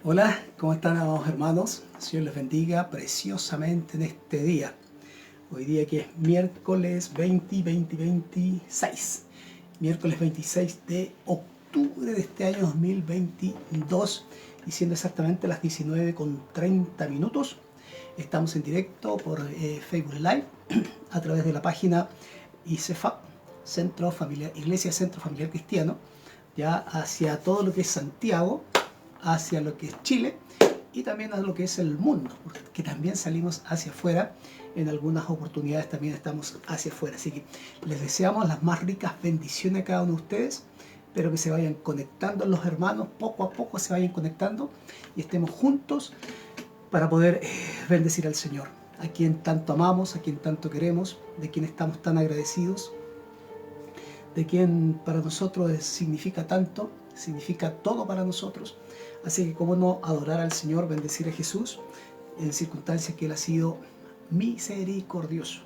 Hola, ¿cómo están, amados hermanos? El Señor les bendiga preciosamente en este día. Hoy día que es miércoles 26. Miércoles 26 de octubre de este año 2022. Y siendo exactamente las 19:30. Estamos en directo por Facebook Live a través de la página ICEFAP, Centro Familiar, Iglesia Centro Familiar Cristiano, ya hacia todo lo que es Santiago, hacia lo que es Chile y también a lo que es el mundo, porque también salimos hacia afuera. En algunas oportunidades también estamos hacia afuera. Así que les deseamos las más ricas bendiciones a cada uno de ustedes. Espero que se vayan conectando los hermanos, poco a poco se vayan conectando y estemos juntos para poder bendecir al Señor, a quien tanto amamos, a quien tanto queremos, de quien estamos tan agradecidos, de quien para nosotros significa tanto, significa todo para nosotros. Así que cómo no adorar al Señor, bendecir a Jesús en circunstancias que Él ha sido misericordioso.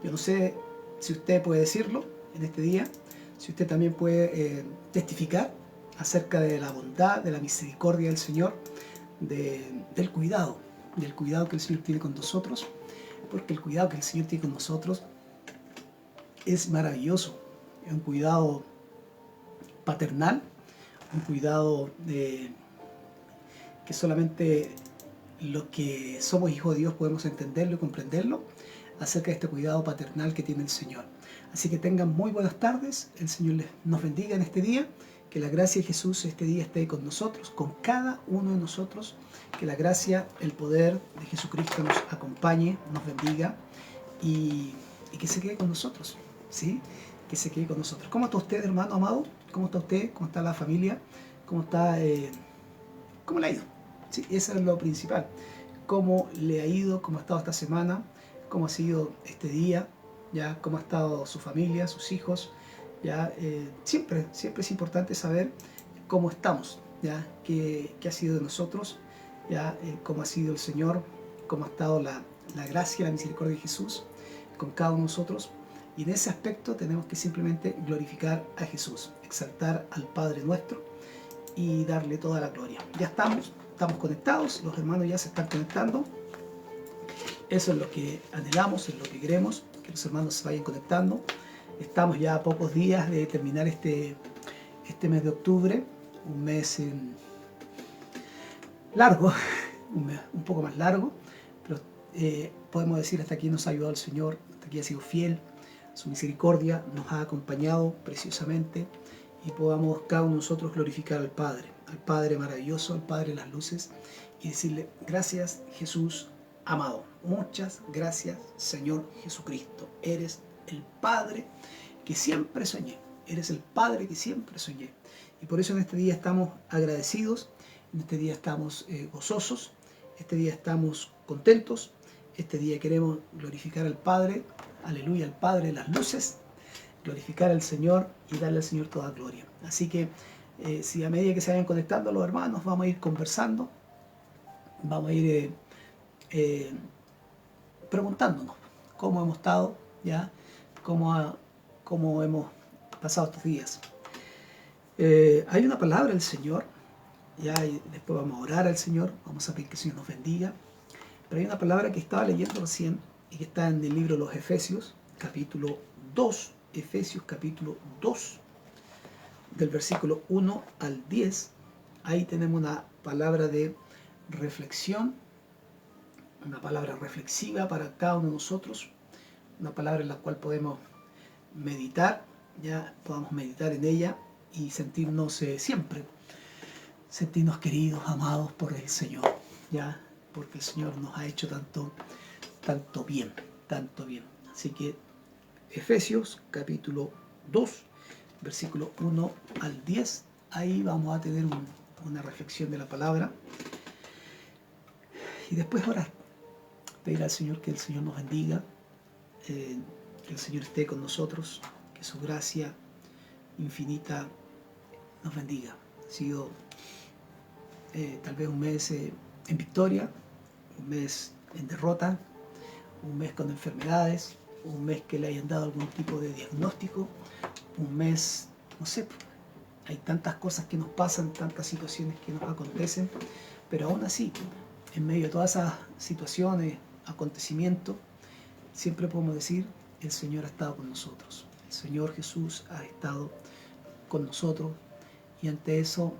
Yo no sé si usted puede decirlo en este día, si usted también puede testificar acerca de la bondad, de la misericordia del Señor, del cuidado que el Señor tiene con nosotros, porque el cuidado que el Señor tiene con nosotros es maravilloso. Es un cuidado paternal, un cuidado que solamente los que somos hijos de Dios podemos entenderlo y comprenderlo acerca de este cuidado paternal que tiene el Señor. Así que tengan muy buenas tardes, el Señor nos bendiga en este día, que la gracia de Jesús este día esté con nosotros, con cada uno de nosotros, que la gracia, el poder de Jesucristo nos acompañe, nos bendiga y que se quede con nosotros, ¿sí? Que se quede con nosotros. ¿Cómo está usted, hermano amado? ¿Cómo está usted? ¿Cómo está la familia? ¿Cómo está? ¿Cómo le ha ido? Sí, eso es lo principal. ¿Cómo le ha ido? ¿Cómo ha estado esta semana? ¿Cómo ha sido este día? ¿Ya? ¿Cómo ha estado su familia, sus hijos? ¿Ya? Siempre es importante saber cómo estamos, ¿ya? ¿Qué ha sido de nosotros? ¿Ya? ¿Cómo ha sido el Señor? ¿Cómo ha estado la gracia, la misericordia de Jesús con cada uno de nosotros? Y en ese aspecto tenemos que simplemente glorificar a Jesús, exaltar al Padre nuestro y darle toda la gloria. Ya estamos conectados, los hermanos ya se están conectando. Eso es lo que anhelamos, es lo que queremos, que los hermanos se vayan conectando. Estamos ya a pocos días de terminar este mes de octubre, un mes largo, un poco más largo, pero podemos decir hasta aquí nos ha ayudado el Señor, hasta aquí ha sido fiel, su misericordia nos ha acompañado preciosamente y podamos cada uno de nosotros glorificar al Padre maravilloso, al Padre de las luces y decirle gracias Jesús amado, muchas gracias Señor Jesucristo, eres el Padre que siempre soñé, eres el Padre que siempre soñé y por eso en este día estamos agradecidos, en este día estamos gozosos, este día estamos contentos, este día queremos glorificar al Padre, aleluya, al Padre de las luces, glorificar al Señor y darle al Señor toda gloria. Así que si a medida que se vayan conectando los hermanos vamos a ir conversando, vamos a ir preguntándonos cómo hemos estado, ¿ya? Cómo hemos pasado estos días. Hay una palabra del Señor, ya, y después vamos a orar al Señor, vamos a pedir que el Señor nos bendiga. Pero hay una palabra que estaba leyendo recién y que está en el libro de los Efesios, capítulo 2, Efesios capítulo 2, del versículo 1 al 10. Ahí tenemos una palabra de reflexión, una palabra reflexiva para cada uno de nosotros, una palabra en la cual podemos meditar, ya podamos meditar en ella y sentirnos sentirnos queridos, amados por el Señor, ya, porque el Señor nos ha hecho tanto bien. Así que Efesios capítulo 2, versículo 1 al 10, ahí vamos a tener una reflexión de la palabra y después orar, pedir al Señor que el Señor nos bendiga, que el Señor esté con nosotros, que su gracia infinita nos bendiga. Ha sido tal vez un mes en victoria, un mes en derrota, un mes con enfermedades, un mes que le hayan dado algún tipo de diagnóstico, un mes, no sé, hay tantas cosas que nos pasan, tantas situaciones que nos acontecen, pero aún así, en medio de todas esas situaciones, acontecimientos, siempre podemos decir, el Señor ha estado con nosotros. El Señor Jesús ha estado con nosotros, y ante eso,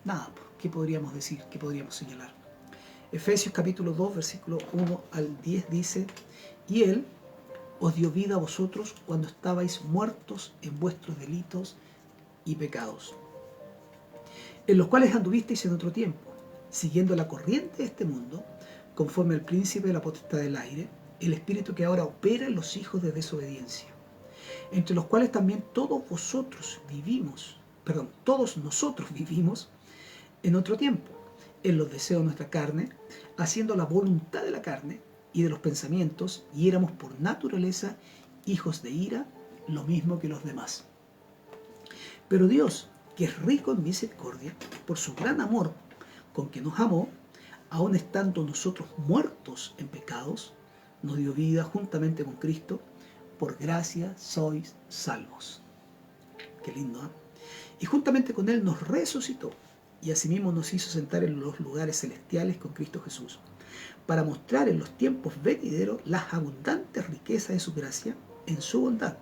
nada, ¿qué podríamos decir? ¿Qué podríamos señalar? Efesios capítulo 2, versículo 1 al 10 dice, y Él os dio vida a vosotros cuando estabais muertos en vuestros delitos y pecados, en los cuales anduvisteis en otro tiempo, siguiendo la corriente de este mundo, conforme al príncipe de la potestad del aire, el espíritu que ahora opera en los hijos de desobediencia, entre los cuales también todos nosotros vivimos en otro tiempo, en los deseos de nuestra carne, haciendo la voluntad de la carne y de los pensamientos, y éramos por naturaleza hijos de ira, lo mismo que los demás. Pero Dios, que es rico en misericordia, por su gran amor con que nos amó, aun estando nosotros muertos en pecados, nos dio vida juntamente con Cristo, por gracia sois salvos. Qué lindo, ¿eh? Y juntamente con Él nos resucitó, y asimismo nos hizo sentar en los lugares celestiales con Cristo Jesús, para mostrar en los tiempos venideros las abundantes riquezas de su gracia en su bondad,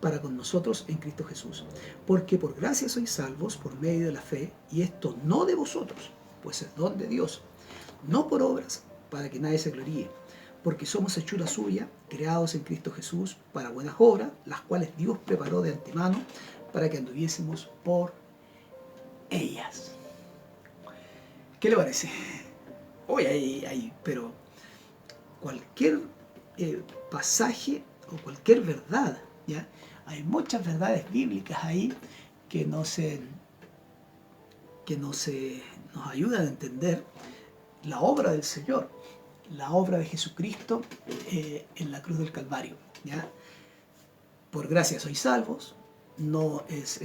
para con nosotros en Cristo Jesús. Porque por gracia sois salvos por medio de la fe, y esto no de vosotros, pues es don de Dios, no por obras, para que nadie se gloríe, porque somos hechura suya, creados en Cristo Jesús para buenas obras, las cuales Dios preparó de antemano para que anduviésemos por ellas. ¿Qué le parece? Hoy pero cualquier pasaje o cualquier verdad, ¿ya? Hay muchas verdades bíblicas ahí que nos ayudan a entender la obra del Señor, la obra de Jesucristo en la cruz del Calvario, ¿ya? Por gracia sois salvos, no es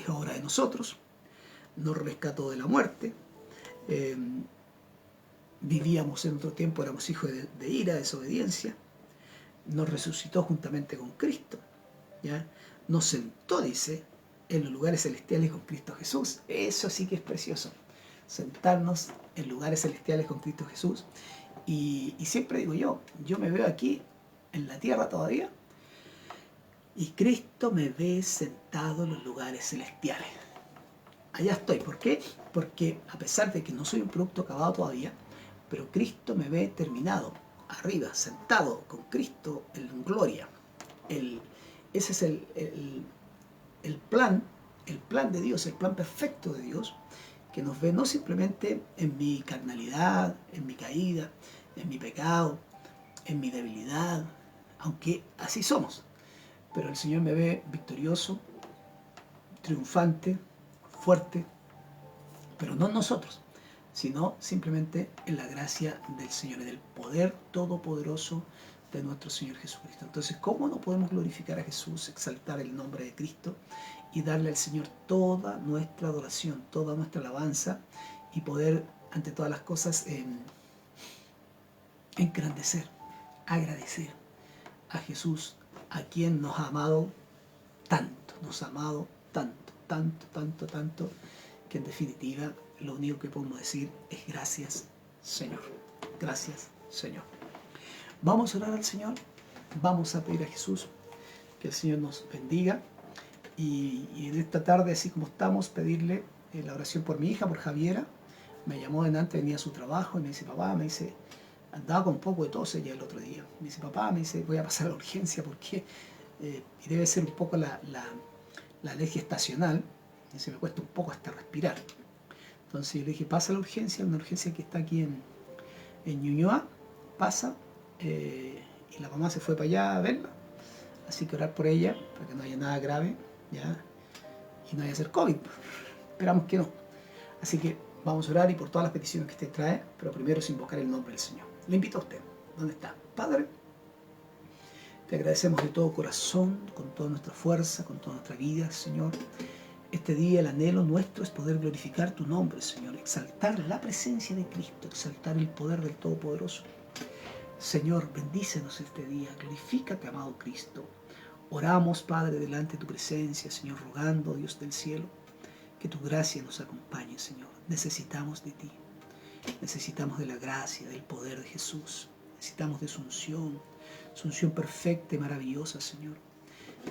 obra de nosotros, nos rescató de la muerte. Vivíamos en otro tiempo, éramos hijos de ira, de desobediencia, nos resucitó juntamente con Cristo, ¿ya? Nos sentó, dice, en los lugares celestiales con Cristo Jesús. Eso sí que es precioso, sentarnos en lugares celestiales con Cristo Jesús. Y siempre digo yo me veo aquí en la tierra todavía, y Cristo me ve sentado en los lugares celestiales. Allá estoy. ¿Por qué? Porque a pesar de que no soy un producto acabado todavía, pero Cristo me ve terminado, arriba, sentado con Cristo en gloria. Ese es el plan de Dios, el plan perfecto de Dios, que nos ve no simplemente en mi carnalidad, en mi caída, en mi pecado, en mi debilidad, aunque así somos, pero el Señor me ve victorioso, triunfante, fuerte, pero no en nosotros, sino simplemente en la gracia del Señor, en el poder todopoderoso de nuestro Señor Jesucristo. Entonces, ¿cómo no podemos glorificar a Jesús, exaltar el nombre de Cristo y darle al Señor toda nuestra adoración, toda nuestra alabanza, y poder, ante todas las cosas, engrandecer, agradecer a Jesús, a quien nos ha amado tanto, tanto, que en definitiva lo único que podemos decir es gracias, Señor. Gracias, Señor. Vamos a orar al Señor, vamos a pedir a Jesús que el Señor nos bendiga, y en esta tarde, así como estamos, pedirle la oración por mi hija, por Javiera. Me llamó delante, venía a su trabajo y me dice, papá, andaba con un poco de tos ella el otro día. Me dice, papá, voy a pasar a la urgencia porque y debe ser un poco la alergia estacional, y se me cuesta un poco hasta respirar. Entonces yo le dije, pasa a la urgencia, una urgencia que está aquí en Ñuñoa, pasa, y la mamá se fue para allá a verla, así que orar por ella, para que no haya nada grave, ¿ya? Y no haya ser COVID, esperamos que no. Así que vamos a orar, y por todas las peticiones que usted trae, pero primero es invocar el nombre del Señor. Le invito a usted, ¿dónde está? Padre, te agradecemos de todo corazón, con toda nuestra fuerza, con toda nuestra vida, Señor. Este día el anhelo nuestro es poder glorificar tu nombre, Señor, exaltar la presencia de Cristo, exaltar el poder del Todopoderoso. Señor, bendícenos este día, glorifícate, amado Cristo. Oramos, Padre, delante de tu presencia, Señor, rogando, Dios del cielo, Que tu gracia nos acompañe, Señor. Necesitamos de ti. Necesitamos de la gracia, del poder de Jesús. Necesitamos de su unción perfecta y maravillosa, Señor.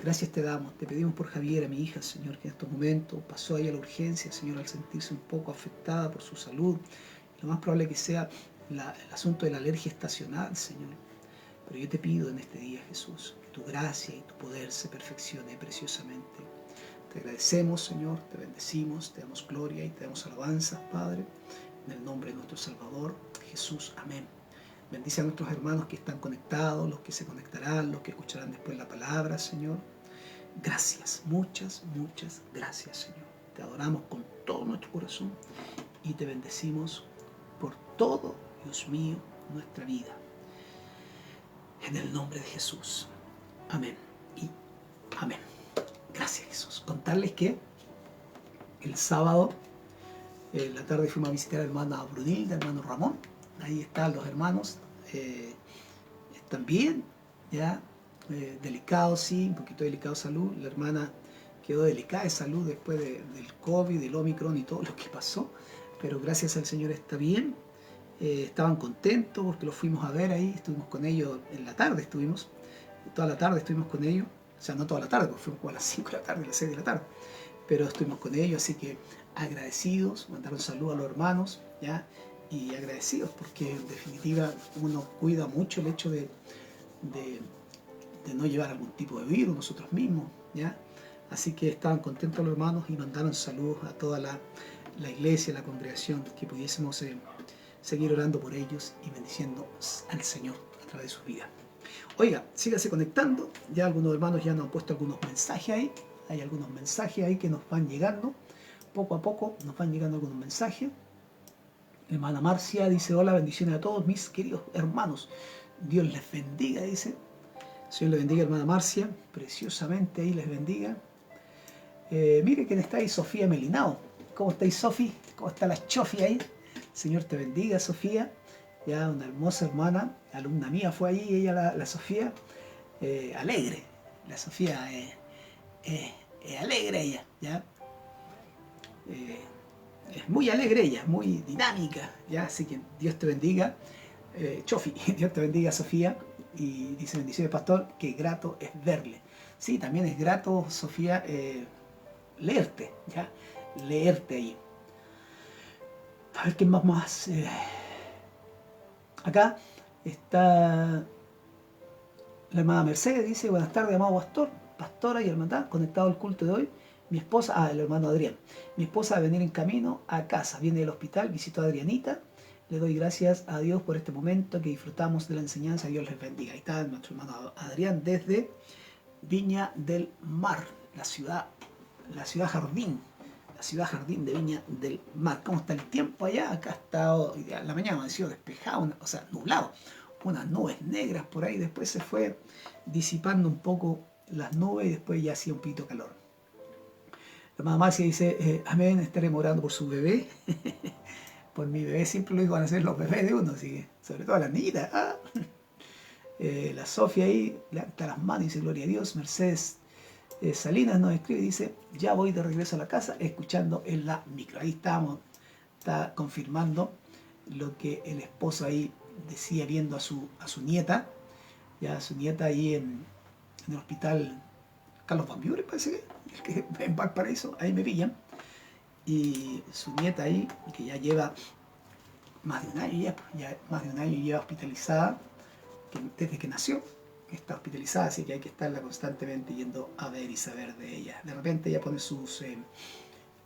Gracias te damos, te pedimos por Javiera, mi hija, Señor, que en estos momentos pasó ahí a la urgencia, Señor, al sentirse un poco afectada por su salud. Lo más probable que sea el asunto de la alergia estacional, Señor. Pero yo te pido en este día, Jesús, que tu gracia y tu poder se perfeccione preciosamente. Te agradecemos, Señor, te bendecimos, te damos gloria y te damos alabanzas, Padre, en el nombre de nuestro Salvador, Jesús. Amén. Bendice a nuestros hermanos que están conectados, los que se conectarán, los que escucharán después la palabra, Señor. Gracias, muchas, muchas gracias, Señor. Te adoramos con todo nuestro corazón y te bendecimos por todo, Dios mío, nuestra vida. En el nombre de Jesús. Amén y amén. Gracias, Jesús. Contarles que el sábado, en la tarde, fuimos a visitar a la hermana Brunilda, hermano Ramón. Ahí están los hermanos. Están bien, ya. Delicados, sí, un poquito delicado de salud. La hermana quedó delicada de salud después del COVID, del Omicron y todo lo que pasó. Pero gracias al Señor está bien. Estaban contentos porque los fuimos a ver ahí. Estuvimos con ellos en la tarde, toda la tarde estuvimos con ellos. O sea, no toda la tarde, porque fuimos como a las 5 de la tarde, a las 6 de la tarde. Pero estuvimos con ellos, así que agradecidos, mandaron saludos a los hermanos, ¿ya? Y agradecidos porque en definitiva uno cuida mucho el hecho de no llevar algún tipo de virus nosotros mismos, ¿ya? Así que estaban contentos los hermanos y mandaron saludos a toda la iglesia, la congregación, que pudiésemos seguir orando por ellos y bendiciendo al Señor a través de sus vidas. Oiga, sígase conectando, ya algunos hermanos ya nos han puesto algunos mensajes ahí, hay algunos mensajes ahí que nos van llegando, poco a poco nos van llegando algunos mensajes. Hermana Marcia dice: hola, bendiciones a todos mis queridos hermanos, Dios les bendiga, dice. Señor le bendiga, hermana Marcia, preciosamente ahí les bendiga. Mire quién está ahí, Sofía Melinao. ¿Cómo estáis, Sofi? ¿Cómo está la Chofi ahí? Señor te bendiga, Sofía. Ya una hermosa hermana, alumna mía fue allí, ella, la Sofía, alegre. La Sofía es alegre ella, ¿ya? Es muy alegre ella, muy dinámica, ¿ya? Así que Dios te bendiga, Chofi, Dios te bendiga, Sofía. Y dice: bendiciones, pastor, qué grato es verle. Sí, también es grato, Sofía, leerte, ¿ya? Leerte ahí. A ver qué más. Acá está la hermana Mercedes, dice: buenas tardes, amado pastor, pastora y hermandad, conectado al culto de hoy. Mi esposa, el hermano Adrián, mi esposa va a venir en camino a casa, viene del hospital, visitó a Adrianita. Le doy gracias a Dios por este momento que disfrutamos de la enseñanza. Dios les bendiga. Ahí está nuestro hermano Adrián desde Viña del Mar, la ciudad jardín, de Viña del Mar. ¿Cómo está el tiempo allá? Acá está la mañana, ha sido despejado, o sea, nublado, unas nubes negras por ahí. Después se fue disipando un poco las nubes y después ya hacía un poquito de calor. La mamá Marcia dice: amén, estaremos orando por su bebé. Por mi bebé, siempre lo digo, van a ser los bebés de uno, así que, sobre todo las niñitas. La Sofía ahí levanta las manos y dice: gloria a Dios. Mercedes Salinas nos escribe y dice: ya voy de regreso a la casa escuchando en la micro. Ahí está confirmando lo que el esposo ahí decía, viendo a su nieta, ya su nieta ahí en el hospital Carlos Van Buren, parece que en Valparaíso, ahí me pillan. Y su nieta ahí, que ya lleva más de un año, lleva hospitalizada, desde que nació, está hospitalizada, así que hay que estarla constantemente yendo a ver y saber de ella. De repente ella pone sus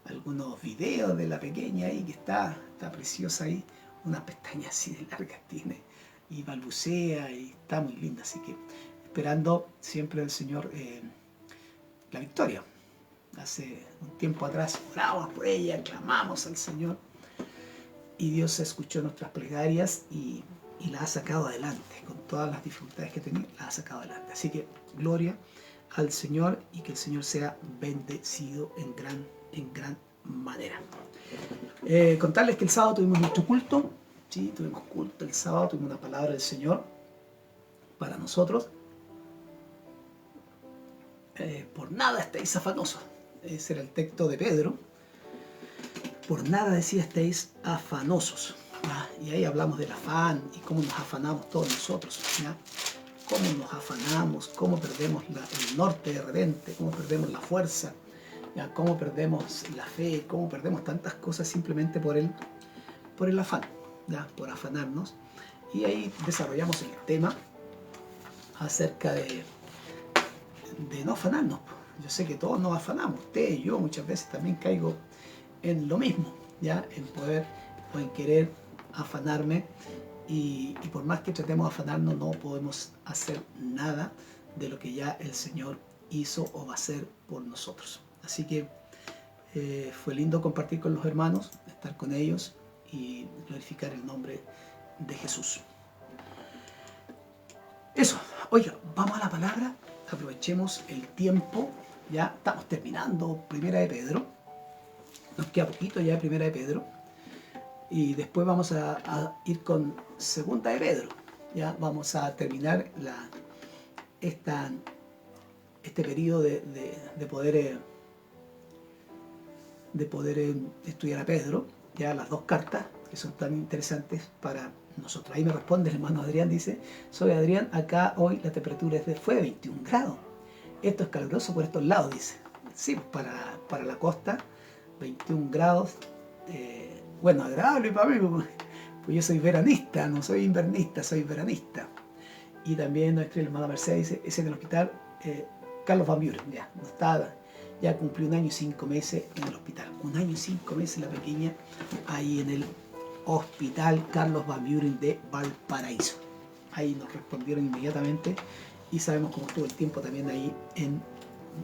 algunos videos de la pequeña ahí, que está preciosa ahí, unas pestañas así de largas tiene, y balbucea, y está muy linda, así que esperando siempre del Señor la victoria. Hace un tiempo atrás oramos por ella, clamamos al Señor y Dios escuchó nuestras plegarias y la ha sacado adelante. Con todas las dificultades que tenía, la ha sacado adelante. Así que gloria al Señor y que el Señor sea bendecido en gran manera. Contarles que el sábado tuvimos nuestro culto. Sí, tuvimos culto el sábado, tuvimos una palabra del Señor para nosotros. Por nada estáis afanosos. Ese era el texto de Pedro, por nada decía estéis afanosos. ¿Ya? Y ahí hablamos del afán y cómo nos afanamos todos nosotros. ¿Ya? Cómo nos afanamos, cómo perdemos el norte de repente, cómo perdemos la fuerza, ¿ya? Cómo perdemos la fe, cómo perdemos tantas cosas simplemente por el afán, ¿ya? Por afanarnos. Y ahí desarrollamos el tema acerca de no afanarnos. Yo sé que todos nos afanamos, usted y yo muchas veces también caigo en lo mismo, ¿ya? En poder o en querer afanarme y por más que tratemos de afanarnos no podemos hacer nada de lo que ya el Señor hizo o va a hacer por nosotros. Así que fue lindo compartir con los hermanos, estar con ellos y glorificar el nombre de Jesús. Eso, oiga, vamos a la palabra, aprovechemos el tiempo, ya estamos terminando Primera de Pedro, nos queda poquito ya de Primera de Pedro, y después vamos a ir con Segunda de Pedro, ya vamos a terminar este periodo de poder estudiar a Pedro, ya las dos cartas que son tan interesantes para nosotros. Ahí me responde el hermano Adrián, dice: soy Adrián, acá hoy la temperatura fue de 21 grados. Esto es caluroso por estos lados, dice. Sí, para la costa, 21 grados, bueno, agradable para mí, pues yo soy veranista, no soy invernista, soy veranista. Y también nuestra hermana Mercedes dice: ese del hospital, Carlos Van Buren, ya cumplió 1 año y 5 meses en el hospital. 1 año y 5 meses la pequeña ahí en el Hospital Carlos Van Buren de Valparaíso. Ahí nos respondieron inmediatamente y sabemos cómo estuvo el tiempo también ahí en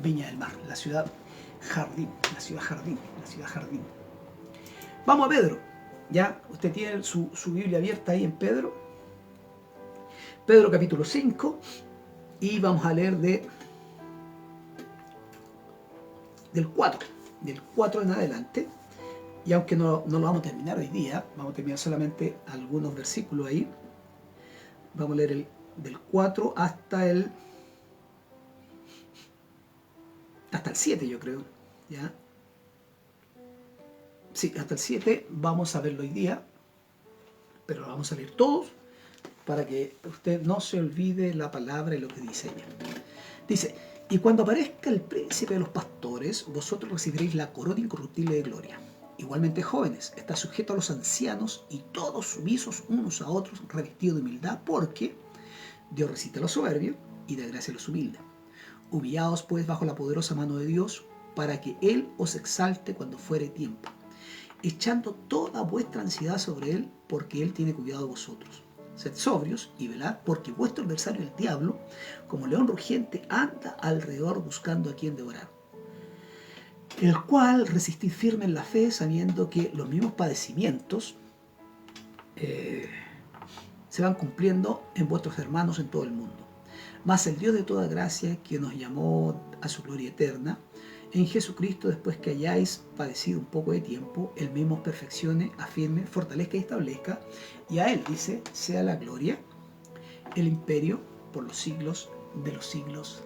Viña del Mar, la ciudad jardín. Vamos a Pedro. Ya usted tiene su Biblia abierta ahí en Pedro capítulo 5, y vamos a leer del 4 en adelante. Y aunque no lo vamos a terminar hoy día, vamos a terminar solamente algunos versículos ahí. Vamos a leer del 4 hasta el 7, yo creo. ¿Ya? Sí, hasta el 7 vamos a verlo hoy día, pero lo vamos a leer todos para que usted no se olvide la palabra y lo que dice ella. Dice: y cuando aparezca el príncipe de los pastores, vosotros recibiréis la corona incorruptible de gloria. Igualmente, jóvenes, está sujeto a los ancianos y todos sumisos unos a otros, revestidos de humildad, porque Dios resiste a los soberbios y da gracia a los humildes. Humillaos pues bajo la poderosa mano de Dios, para que Él os exalte cuando fuere tiempo, echando toda vuestra ansiedad sobre Él, porque Él tiene cuidado de vosotros. Sed sobrios y velad, porque vuestro adversario el diablo, como león rugiente, anda alrededor buscando a quien devorar, el cual resistid firme en la fe, sabiendo que los mismos padecimientos se van cumpliendo en vuestros hermanos en todo el mundo. Mas el Dios de toda gracia, que nos llamó a su gloria eterna en Jesucristo, después que hayáis padecido un poco de tiempo, Él mismo os perfeccione, afirme, fortalezca y establezca. Y a Él, dice, sea la gloria, el imperio, por los siglos de los siglos.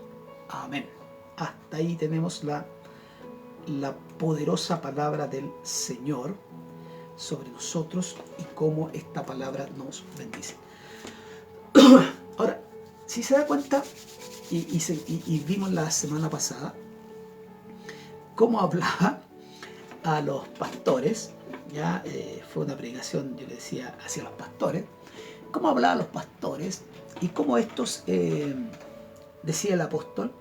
Amén. Hasta ahí tenemos la poderosa palabra del Señor sobre nosotros y cómo esta palabra nos bendice. Ahora, si se da cuenta, y vimos la semana pasada cómo hablaba a los pastores, ya fue una predicación, yo le decía, hacia los pastores, cómo hablaba a los pastores y cómo estos, decía el apóstol,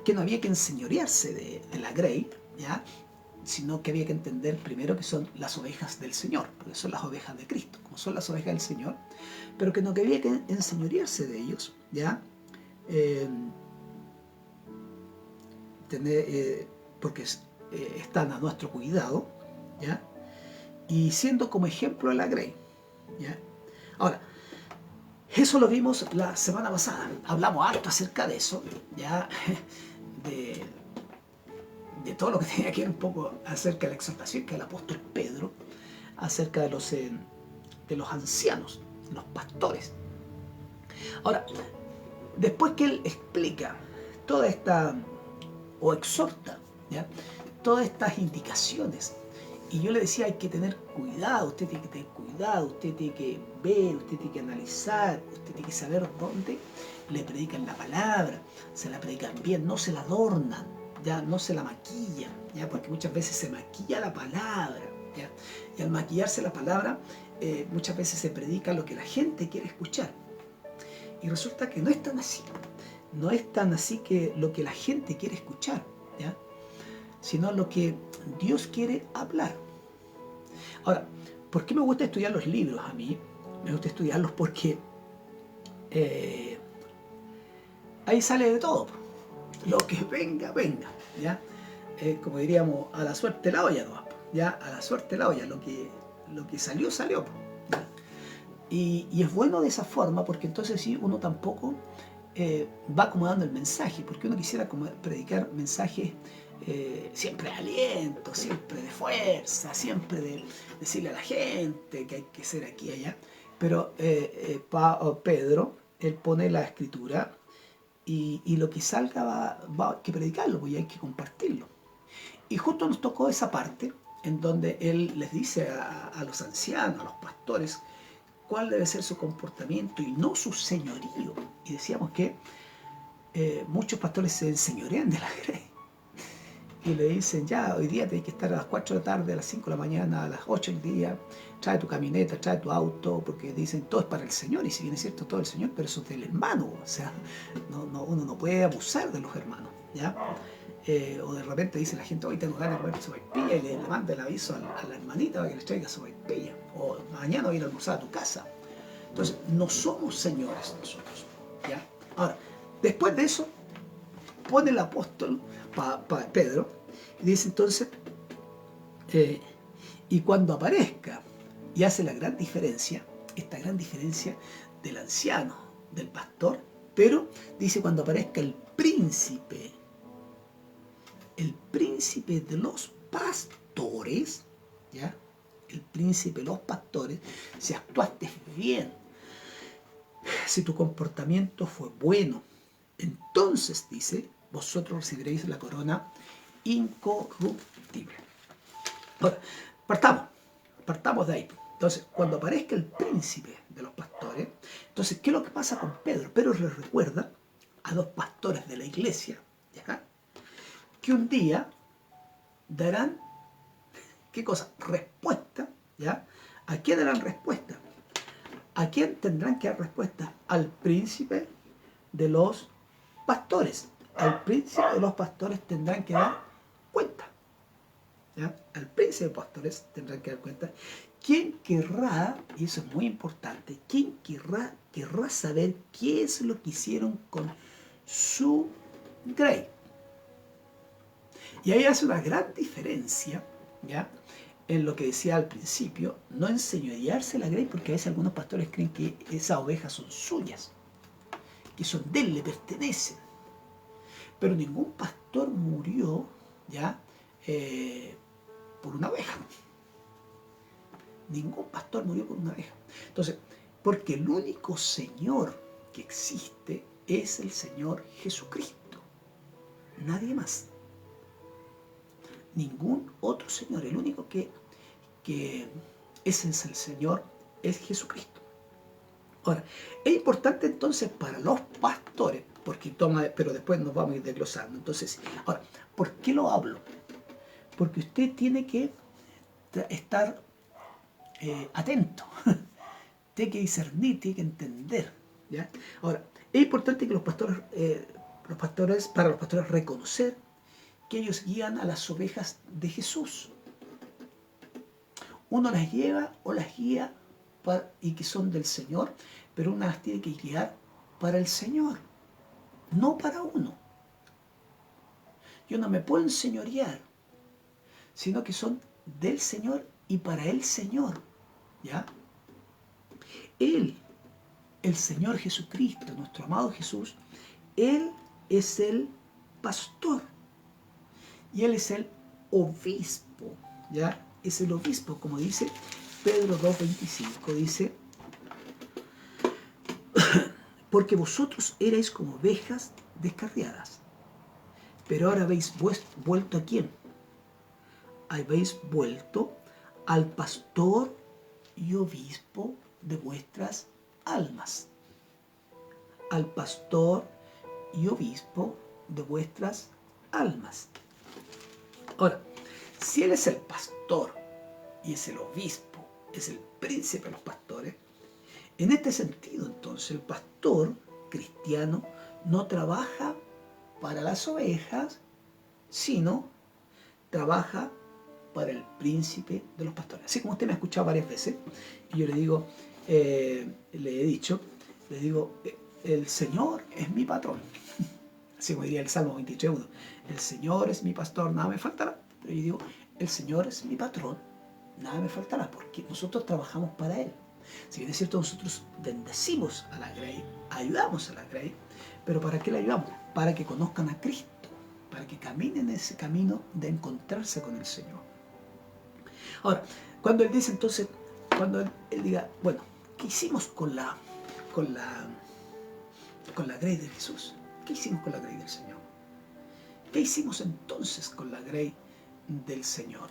que no había que enseñorearse de la grey, ¿ya? Sino que había que entender primero que son las ovejas del Señor, porque son las ovejas de Cristo, como son las ovejas del Señor, pero que no había que enseñorearse de ellos, ¿ya? Porque están a nuestro cuidado, ¿ya? Y siendo como ejemplo de la grey, ¿ya? Ahora, eso lo vimos la semana pasada, hablamos harto acerca de eso, ya, de todo lo que tenía que ver un poco acerca de la exhortación que el apóstol Pedro, acerca de los ancianos, los pastores. Ahora, después que él explica toda esta, o exhorta, ¿ya?, todas estas indicaciones Y yo le decía, hay que tener cuidado, usted tiene que tener cuidado, usted tiene que ver, usted tiene que analizar, usted tiene que saber dónde le predican la palabra, se la predican bien, no se la adornan, ya no se la maquillan, ya, porque muchas veces se maquilla la palabra, ya, y al maquillarse la palabra, muchas veces se predica lo que la gente quiere escuchar. Y resulta que no es tan así, no es tan así que lo que la gente quiere escuchar, ¿ya? Sino lo que Dios quiere hablar. Ahora, ¿por qué me gusta estudiar los libros a mí? Me gusta estudiarlos porque ahí sale de todo. Lo que venga, venga, ¿ya? Como diríamos, a la suerte la olla, ¿no? Ya, a la suerte la olla, lo que salió, salió. ¿Ya? Y es bueno de esa forma porque entonces sí, uno tampoco va acomodando el mensaje, porque uno quisiera predicar mensajes siempre de aliento, siempre de fuerza, siempre de decirle a la gente que hay que ser aquí y allá. Pero Pedro, él pone la escritura y lo que salga va a que predicarlo, porque hay que compartirlo. Y justo nos tocó esa parte en donde él les dice a los ancianos, a los pastores, cuál debe ser su comportamiento y no su señorío. Y decíamos que muchos pastores se enseñorean de la grey y le dicen, ya, hoy día tienes que estar a las 4 de la tarde, a las 5 de la mañana, a las 8 del día, trae tu camioneta, trae tu auto, porque dicen, todo es para el Señor, y si bien es cierto, todo el Señor, pero eso es del hermano, o sea, uno no puede abusar de los hermanos, ¿ya? O de repente dice la gente, hoy tengo ganas de comer sopaipilla, y le manda el aviso a la hermanita para que les traiga sopaipilla, o mañana voy a ir a almorzar a tu casa. Entonces, no somos señores nosotros, ¿ya? Ahora, después de eso, pone el apóstol Pedro, y dice entonces, y cuando aparezca, y hace la gran diferencia, esta gran diferencia del anciano, del pastor, pero dice cuando aparezca el príncipe de los pastores, ¿ya? El príncipe de los pastores, si actuaste bien, si tu comportamiento fue bueno, entonces dice, vosotros recibiréis la corona incorruptible. Ahora, partamos de ahí. Entonces, cuando aparezca el príncipe de los pastores, entonces, ¿qué es lo que pasa con Pedro? Pedro les recuerda a dos pastores de la iglesia, ¿ya? Que un día darán, ¿qué cosa? Respuesta, ¿ya? ¿A quién darán respuesta? ¿A quién tendrán que dar respuesta? Al príncipe de los pastores. Al príncipe de los pastores tendrán que dar cuenta, ¿ya? Al príncipe de pastores tendrán que dar cuenta. ¿Quién querrá, y eso es muy importante, quién querrá saber qué es lo que hicieron con su grey? Y ahí hace una gran diferencia, ¿ya? En lo que decía al principio, no enseñorearse la grey, porque a veces algunos pastores creen que esas ovejas son suyas, que son de él, le pertenecen. Pero ningún pastor murió, ¿ya? Por una oveja. Ningún pastor murió por una oveja. Entonces, porque el único Señor que existe es el Señor Jesucristo. Nadie más. Ningún otro Señor. El único que ese es el Señor es Jesucristo. Ahora, es importante entonces para los pastores, porque pero después nos vamos a ir desglosando. Entonces, ahora, ¿por qué lo hablo? Porque usted tiene que estar atento, tiene que discernir, tiene que entender, ¿ya? Ahora, es importante que para los pastores reconocer que ellos guían a las ovejas de Jesús. Uno las lleva o las guía y que son del Señor, pero uno las tiene que guiar para el Señor, no para uno. Yo no me puedo enseñorear, sino que son del Señor y para el Señor, ¿ya? Él, el Señor Jesucristo, nuestro amado Jesús, Él es el pastor y Él es el obispo, ¿ya? Es el obispo, como dice Pedro 2:25, dice, porque vosotros erais como ovejas descarriadas, pero ahora habéis vuelto ¿a quién? Habéis vuelto al pastor y obispo de vuestras almas. Al pastor y obispo de vuestras almas. Ahora, si él es el pastor y es el obispo, es el príncipe de los pastores, en este sentido entonces el pastor cristiano no trabaja para las ovejas, sino trabaja para el príncipe de los pastores. Así como usted me ha escuchado varias veces, y yo le digo, le he dicho, le digo, el Señor es mi patrón. Así como diría el Salmo 23:1. El Señor es mi pastor, nada me faltará. Pero yo digo, el Señor es mi patrón, nada me faltará, porque nosotros trabajamos para Él. Si bien es cierto, nosotros bendecimos a la Grey, ayudamos a la Grey, pero ¿para qué la ayudamos? Para que conozcan a Cristo, para que caminen ese camino de encontrarse con el Señor. Ahora, cuando Él dice entonces, cuando Él diga, bueno, ¿qué hicimos con la Grey de Jesús? ¿Qué hicimos con la Grey del Señor? ¿Qué hicimos entonces con la Grey del Señor?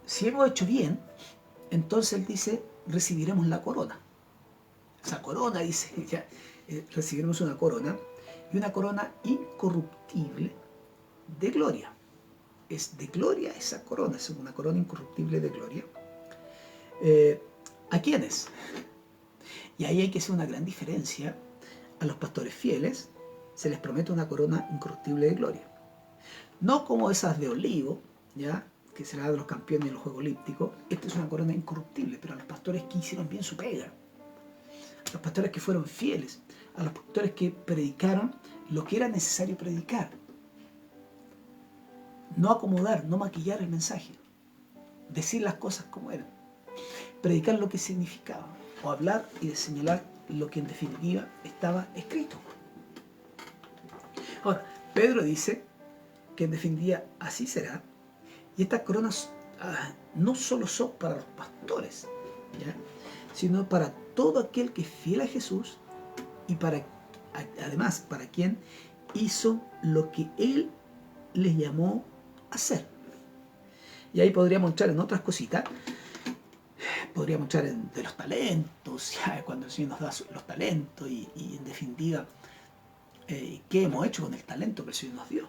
Si hemos hecho bien, entonces Él dice, recibiremos la corona. Esa corona, dice, ya, recibiremos una corona, y una corona incorruptible de gloria. Es de gloria esa corona, es una corona incorruptible de gloria. ¿A quiénes? Y ahí hay que hacer una gran diferencia. A los pastores fieles se les promete una corona incorruptible de gloria. No como esas de olivo, ¿ya?, que será de los campeones de los Juegos Olímpicos. Esta es una corona incorruptible, pero a los pastores que hicieron bien su pega, a los pastores que fueron fieles, a los pastores que predicaron lo que era necesario predicar. No acomodar, no maquillar el mensaje, decir las cosas como eran, predicar lo que significaba, o hablar y señalar lo que en definitiva estaba escrito. Ahora, Pedro dice que en definitiva así será, y estas coronas no solo son para los pastores, ¿ya?, sino para todo aquel que es fiel a Jesús y además para quien hizo lo que Él les llamó a hacer. Y ahí podríamos entrar en otras cositas. Podríamos entrar de los talentos, ya, cuando el Señor nos da los talentos y en definitiva qué hemos hecho con el talento que el Señor nos dio.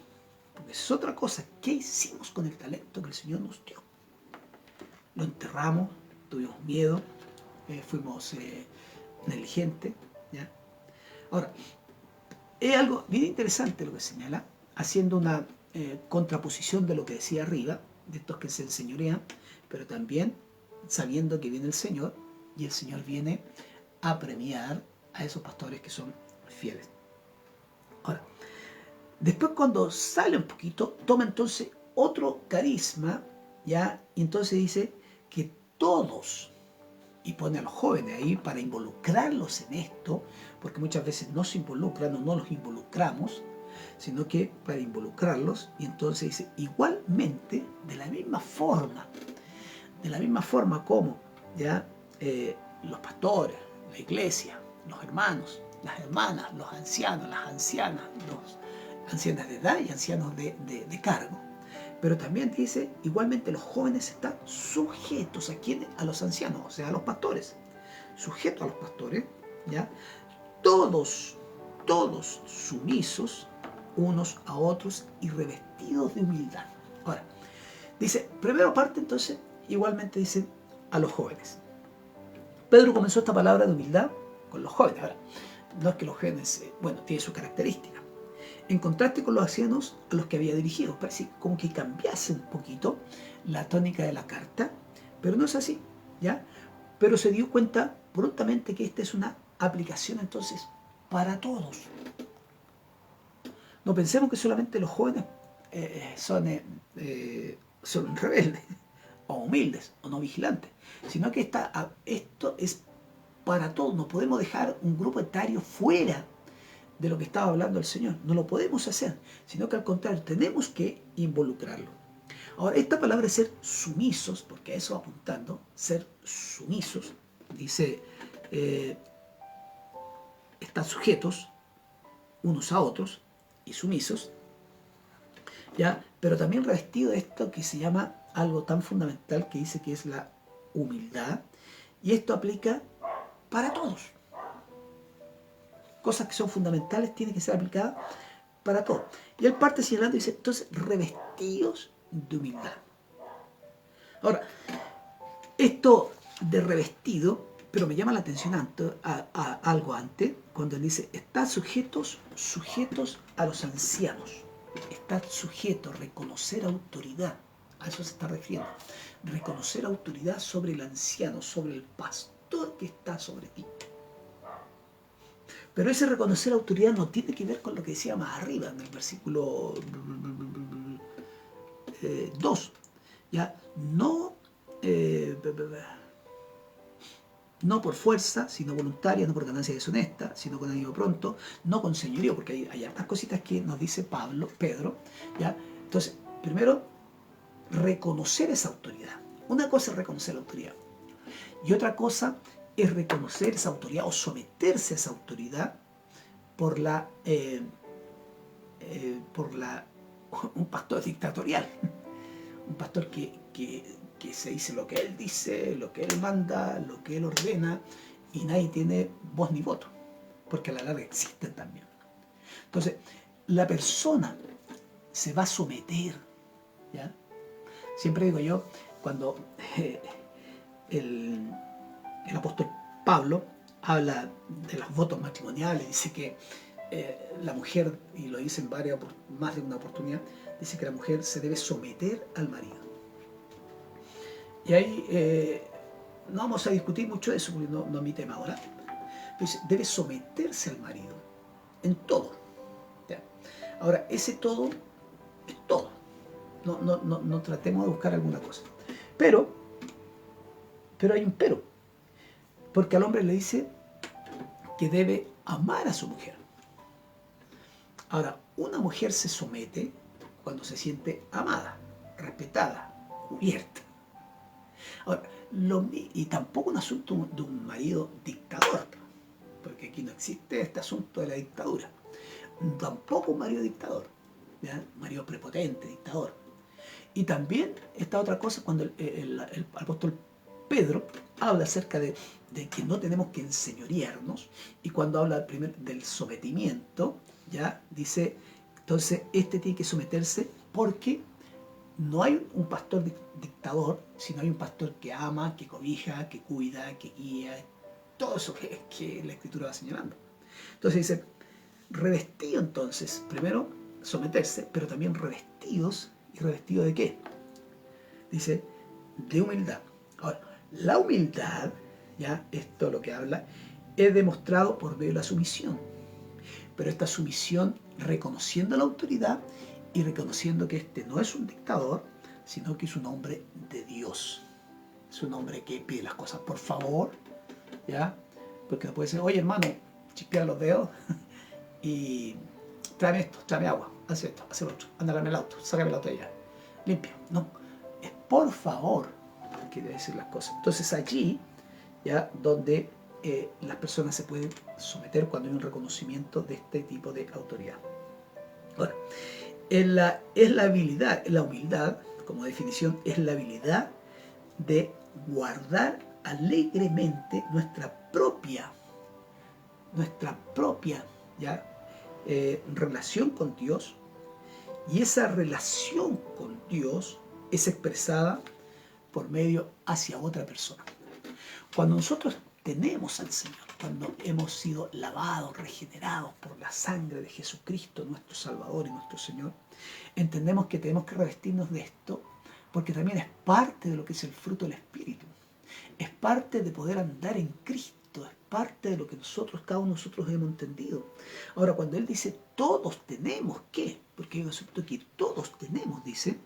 Porque es otra cosa, ¿qué hicimos con el talento que el Señor nos dio? Lo enterramos, tuvimos miedo, fuimos negligentes, ¿ya? Ahora, es algo bien interesante lo que señala, haciendo una contraposición de lo que decía arriba, de estos que se enseñorean, pero también sabiendo que viene el Señor, y el Señor viene a premiar a esos pastores que son fieles. Ahora, después cuando sale un poquito, toma entonces otro carisma, ¿ya? Y entonces dice que todos, y pone a los jóvenes ahí para involucrarlos en esto, porque muchas veces no se involucran o no los involucramos, sino que para involucrarlos, y entonces dice, igualmente, de la misma forma como, ¿ya?, los pastores, la iglesia, los hermanos, las hermanas, los ancianos, las ancianas, los ancianas de edad y ancianos de cargo. Pero también dice, igualmente los jóvenes están sujetos a los ancianos, o sea, a los pastores. Sujetos a los pastores, ¿ya? Todos sumisos unos a otros y revestidos de humildad. Ahora, dice, primero parte entonces, igualmente dice a los jóvenes. Pedro comenzó esta palabra de humildad con los jóvenes. Ahora, no es que los jóvenes, tienen su característica. En contraste con los ancianos a los que había dirigido, parece como que cambiase un poquito la tónica de la carta, pero no es así, ¿ya? Pero se dio cuenta prontamente que esta es una aplicación entonces para todos. No pensemos que solamente los jóvenes son rebeldes, o humildes, o no vigilantes, sino que esto es para todos. No podemos dejar un grupo etario fuera de lo que estaba hablando el Señor. No lo podemos hacer, sino que al contrario, tenemos que involucrarlo. Ahora, esta palabra de ser sumisos, porque a eso va apuntando, ser sumisos, dice, están sujetos unos a otros y sumisos, ¿ya? Pero también revestido de esto que se llama algo tan fundamental que dice que es la humildad, y esto aplica para todos. Cosas que son fundamentales tienen que ser aplicadas para todos. Y él parte señalando y dice, entonces, revestidos de humildad. Ahora, esto de revestido, pero me llama la atención a algo antes, cuando él dice, están sujetos a los ancianos. Está sujeto a reconocer autoridad. A eso se está refiriendo. Reconocer autoridad sobre el anciano, sobre el pastor que está sobre ti. Pero ese reconocer autoridad no tiene que ver con lo que decía más arriba, en el versículo 2. ¿Ya? No por fuerza, sino voluntaria, no por ganancia deshonesta, sino con ánimo pronto, no con señorío, porque hay hartas cositas que nos dice Pedro, ¿ya? Entonces, primero, reconocer esa autoridad. Una cosa es reconocer la autoridad, y otra cosa es reconocer esa autoridad o someterse a esa autoridad por un pastor dictatorial, un pastor que se dice lo que él dice, lo que él manda, lo que él ordena, y nadie tiene voz ni voto, porque a la larga existen también. Entonces, la persona se va a someter, ¿ya? Siempre digo yo, cuando el apóstol Pablo habla de los votos matrimoniales, dice que la mujer, y lo dice en más de una oportunidad, dice que la mujer se debe someter al marido. Y ahí no vamos a discutir mucho eso, porque no es mi tema ahora. Dice, debe someterse al marido en todo. ¿Ya? Ahora, ese todo es todo. No tratemos de buscar alguna cosa. Pero hay un pero. Porque al hombre le dice que debe amar a su mujer. Ahora, una mujer se somete cuando se siente amada, respetada, cubierta. Ahora, y tampoco un asunto de un marido dictador, porque aquí no existe este asunto de la dictadura. Tampoco un marido dictador, ¿ya? Un marido prepotente, dictador. Y también esta otra cosa, cuando el apóstol Pedro habla acerca de que no tenemos que enseñorearnos, y cuando habla del sometimiento, ya dice, entonces este tiene que someterse porque no hay un pastor dictador, sino hay un pastor que ama, que cobija, que cuida, que guía, todo eso que la Escritura va señalando. Entonces dice, revestido entonces, primero someterse, pero también revestidos. ¿Y revestido de qué? Dice, de humildad. Ahora, la humildad, ya esto lo que habla, es demostrado por medio de la sumisión. Pero esta sumisión reconociendo la autoridad y reconociendo que este no es un dictador, sino que es un hombre de Dios. Es un hombre que pide las cosas por favor, ¿ya? Porque no puede decir, oye hermano, chispea los dedos y tráeme esto, tráeme agua, haz esto, haz lo otro, anda a darme el auto, sácame el auto de allá, limpia. No, es por favor que debe decir las cosas. Entonces allí, ya, donde las personas se pueden someter cuando hay un reconocimiento de este tipo de autoridad. Ahora, es la habilidad, la humildad, como definición, es la habilidad de guardar alegremente nuestra propia ¿ya? Relación con Dios, y esa relación con Dios es expresada por medio hacia otra persona. Cuando nosotros tenemos al Señor, cuando hemos sido lavados, regenerados por la sangre de Jesucristo, nuestro Salvador y nuestro Señor, entendemos que tenemos que revestirnos de esto, porque también es parte de lo que es el fruto del Espíritu. Es parte de poder andar en Cristo, es parte de lo que cada uno de nosotros hemos entendido. Ahora, cuando Él dice todos tenemos que, porque hay un asunto que todos tenemos, dice,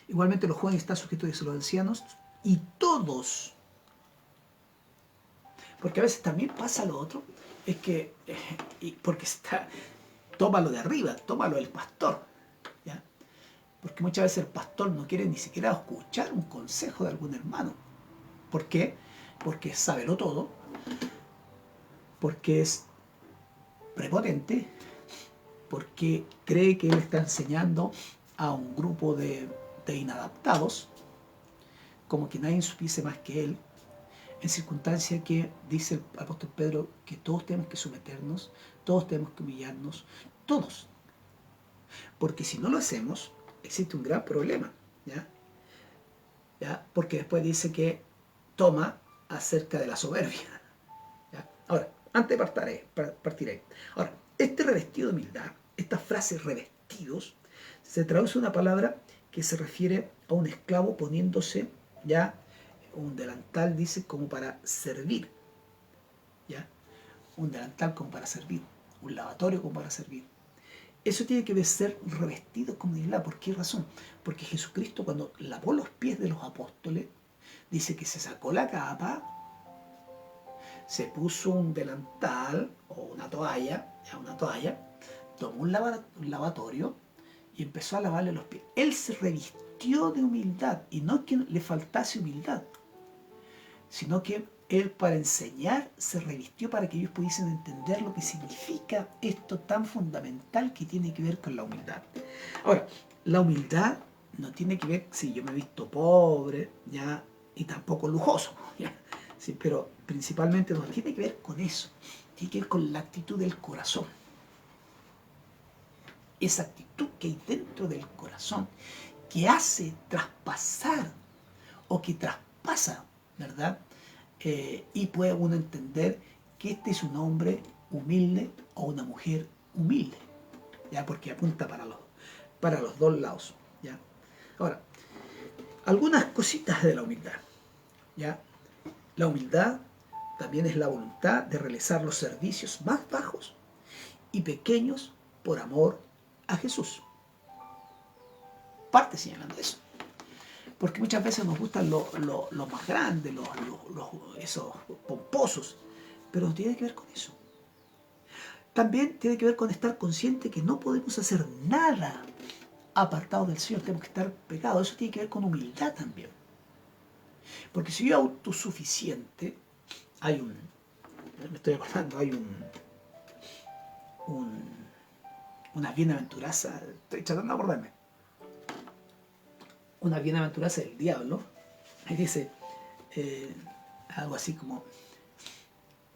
igualmente los jóvenes están sujetos a los ancianos, y todos, porque a veces también pasa lo otro, es que, porque tómalo de arriba, tómalo del pastor, ¿ya? Porque muchas veces el pastor no quiere ni siquiera escuchar un consejo de algún hermano. ¿Por qué? Porque sábelo todo, porque es prepotente, porque cree que él está enseñando a un grupo de de inadaptados, como que nadie supiese más que Él, en circunstancia que dice el apóstol Pedro que todos tenemos que someternos, todos tenemos que humillarnos, todos. Porque si no lo hacemos, existe un gran problema, ¿ya? ¿Ya? Porque después dice que toma acerca de la soberbia, ¿ya? Ahora, antes de partiré. Ahora, este revestido de humildad, esta frase revestidos, se traduce una palabra que se refiere a un esclavo poniéndose ya un delantal, dice, como para servir, ¿ya? Un delantal como para servir, un lavatorio como para servir. Eso tiene que ver ser revestido con humildad. ¿Por qué razón? Porque Jesucristo, cuando lavó los pies de los apóstoles, dice que se sacó la capa, se puso un delantal o una toalla, tomó un lavatorio y empezó a lavarle los pies. Él se revistió de humildad, y no es que le faltase humildad, sino que él, para enseñar, se revistió para que ellos pudiesen entender lo que significa esto tan fundamental que tiene que ver con la humildad. Ahora, la humildad no tiene que ver si yo me he visto pobre, ¿ya? Y tampoco lujoso, ¿ya? Sí, pero principalmente no tiene que ver con eso, tiene que ver con la actitud del corazón. Esa actitud que hay dentro del corazón, que hace traspasar o que traspasa, ¿verdad? Y puede uno entender que este es un hombre humilde o una mujer humilde, ¿ya? Porque apunta para los dos lados, ¿ya? Ahora, algunas cositas de la humildad, ¿ya? La humildad también es la voluntad de realizar los servicios más bajos y pequeños por amor a Jesús. Parte señalando eso. Porque muchas veces nos gustan los más grandes, esos pomposos, pero no tiene que ver con eso. También tiene que ver con estar consciente que no podemos hacer nada apartado del Señor, tenemos que estar pegados. Eso tiene que ver con humildad también. Porque si yo autosuficiente, me estoy acordando, hay una bienaventuranza, estoy tratando de acordarme, una bienaventuranza del diablo, ahí dice algo así como: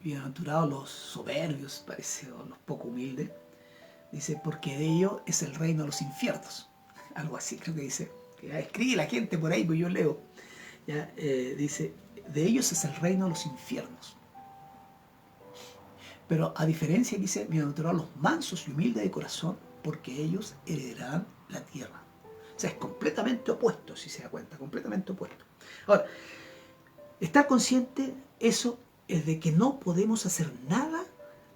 bienaventurados los soberbios, parece, o los poco humildes, dice, porque de ellos es el reino de los infiernos, algo así creo que dice, que escribe la gente por ahí, pues yo leo, ¿ya? Dice, de ellos es el reino de los infiernos. Pero a diferencia, dice, bienaventurados los mansos y humildes de corazón, porque ellos heredarán la tierra. O sea, es completamente opuesto, si se da cuenta, completamente opuesto. Ahora, estar consciente, eso es de que no podemos hacer nada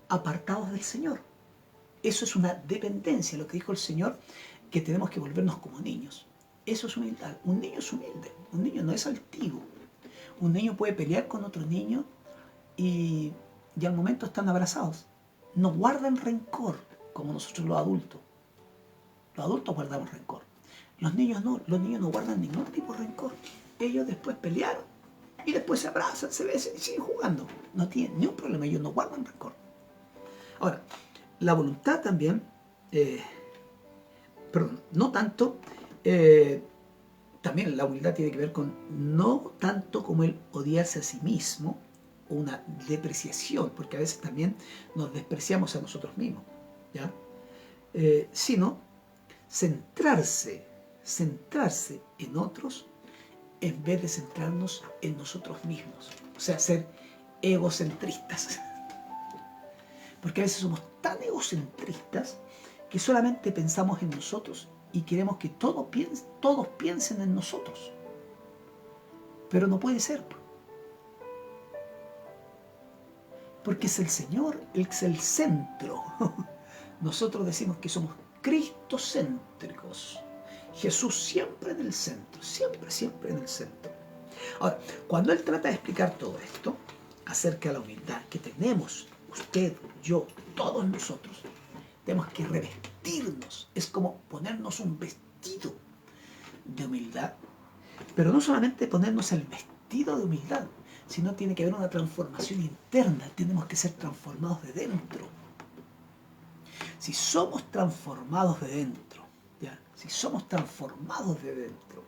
apartados del Señor. Eso es una dependencia, lo que dijo el Señor, que tenemos que volvernos como niños. Eso es humildad. Un niño es humilde, un niño no es altivo. Un niño puede pelear con otro niño y al momento están abrazados. No guardan rencor como nosotros los adultos. Los adultos guardamos rencor. Los niños no guardan ningún tipo de rencor. Ellos después pelearon y después se abrazan, se besan y siguen jugando. No tienen ni un problema, ellos no guardan rencor. Ahora, la voluntad también, no tanto, también la humildad tiene que ver con no tanto como el odiarse a sí mismo o una depreciación, porque a veces también nos despreciamos a nosotros mismos, ¿ya? Sino centrarse en otros en vez de centrarnos en nosotros mismos. O sea, ser egocentristas. Porque a veces somos tan egocentristas que solamente pensamos en nosotros y queremos que todos piensen en nosotros. Pero no puede ser. Porque es el Señor, es el centro. Nosotros decimos que somos cristocéntricos. Jesús siempre en el centro, siempre en el centro. Ahora, cuando Él trata de explicar todo esto acerca de la humildad que tenemos, usted, yo, todos nosotros, tenemos que revestirnos. Es como ponernos un vestido de humildad. Pero no solamente ponernos el vestido de humildad, sino tiene que haber una transformación interna. Tenemos que ser transformados de dentro. Si somos transformados de dentro, ¿ya? Si somos transformados de dentro,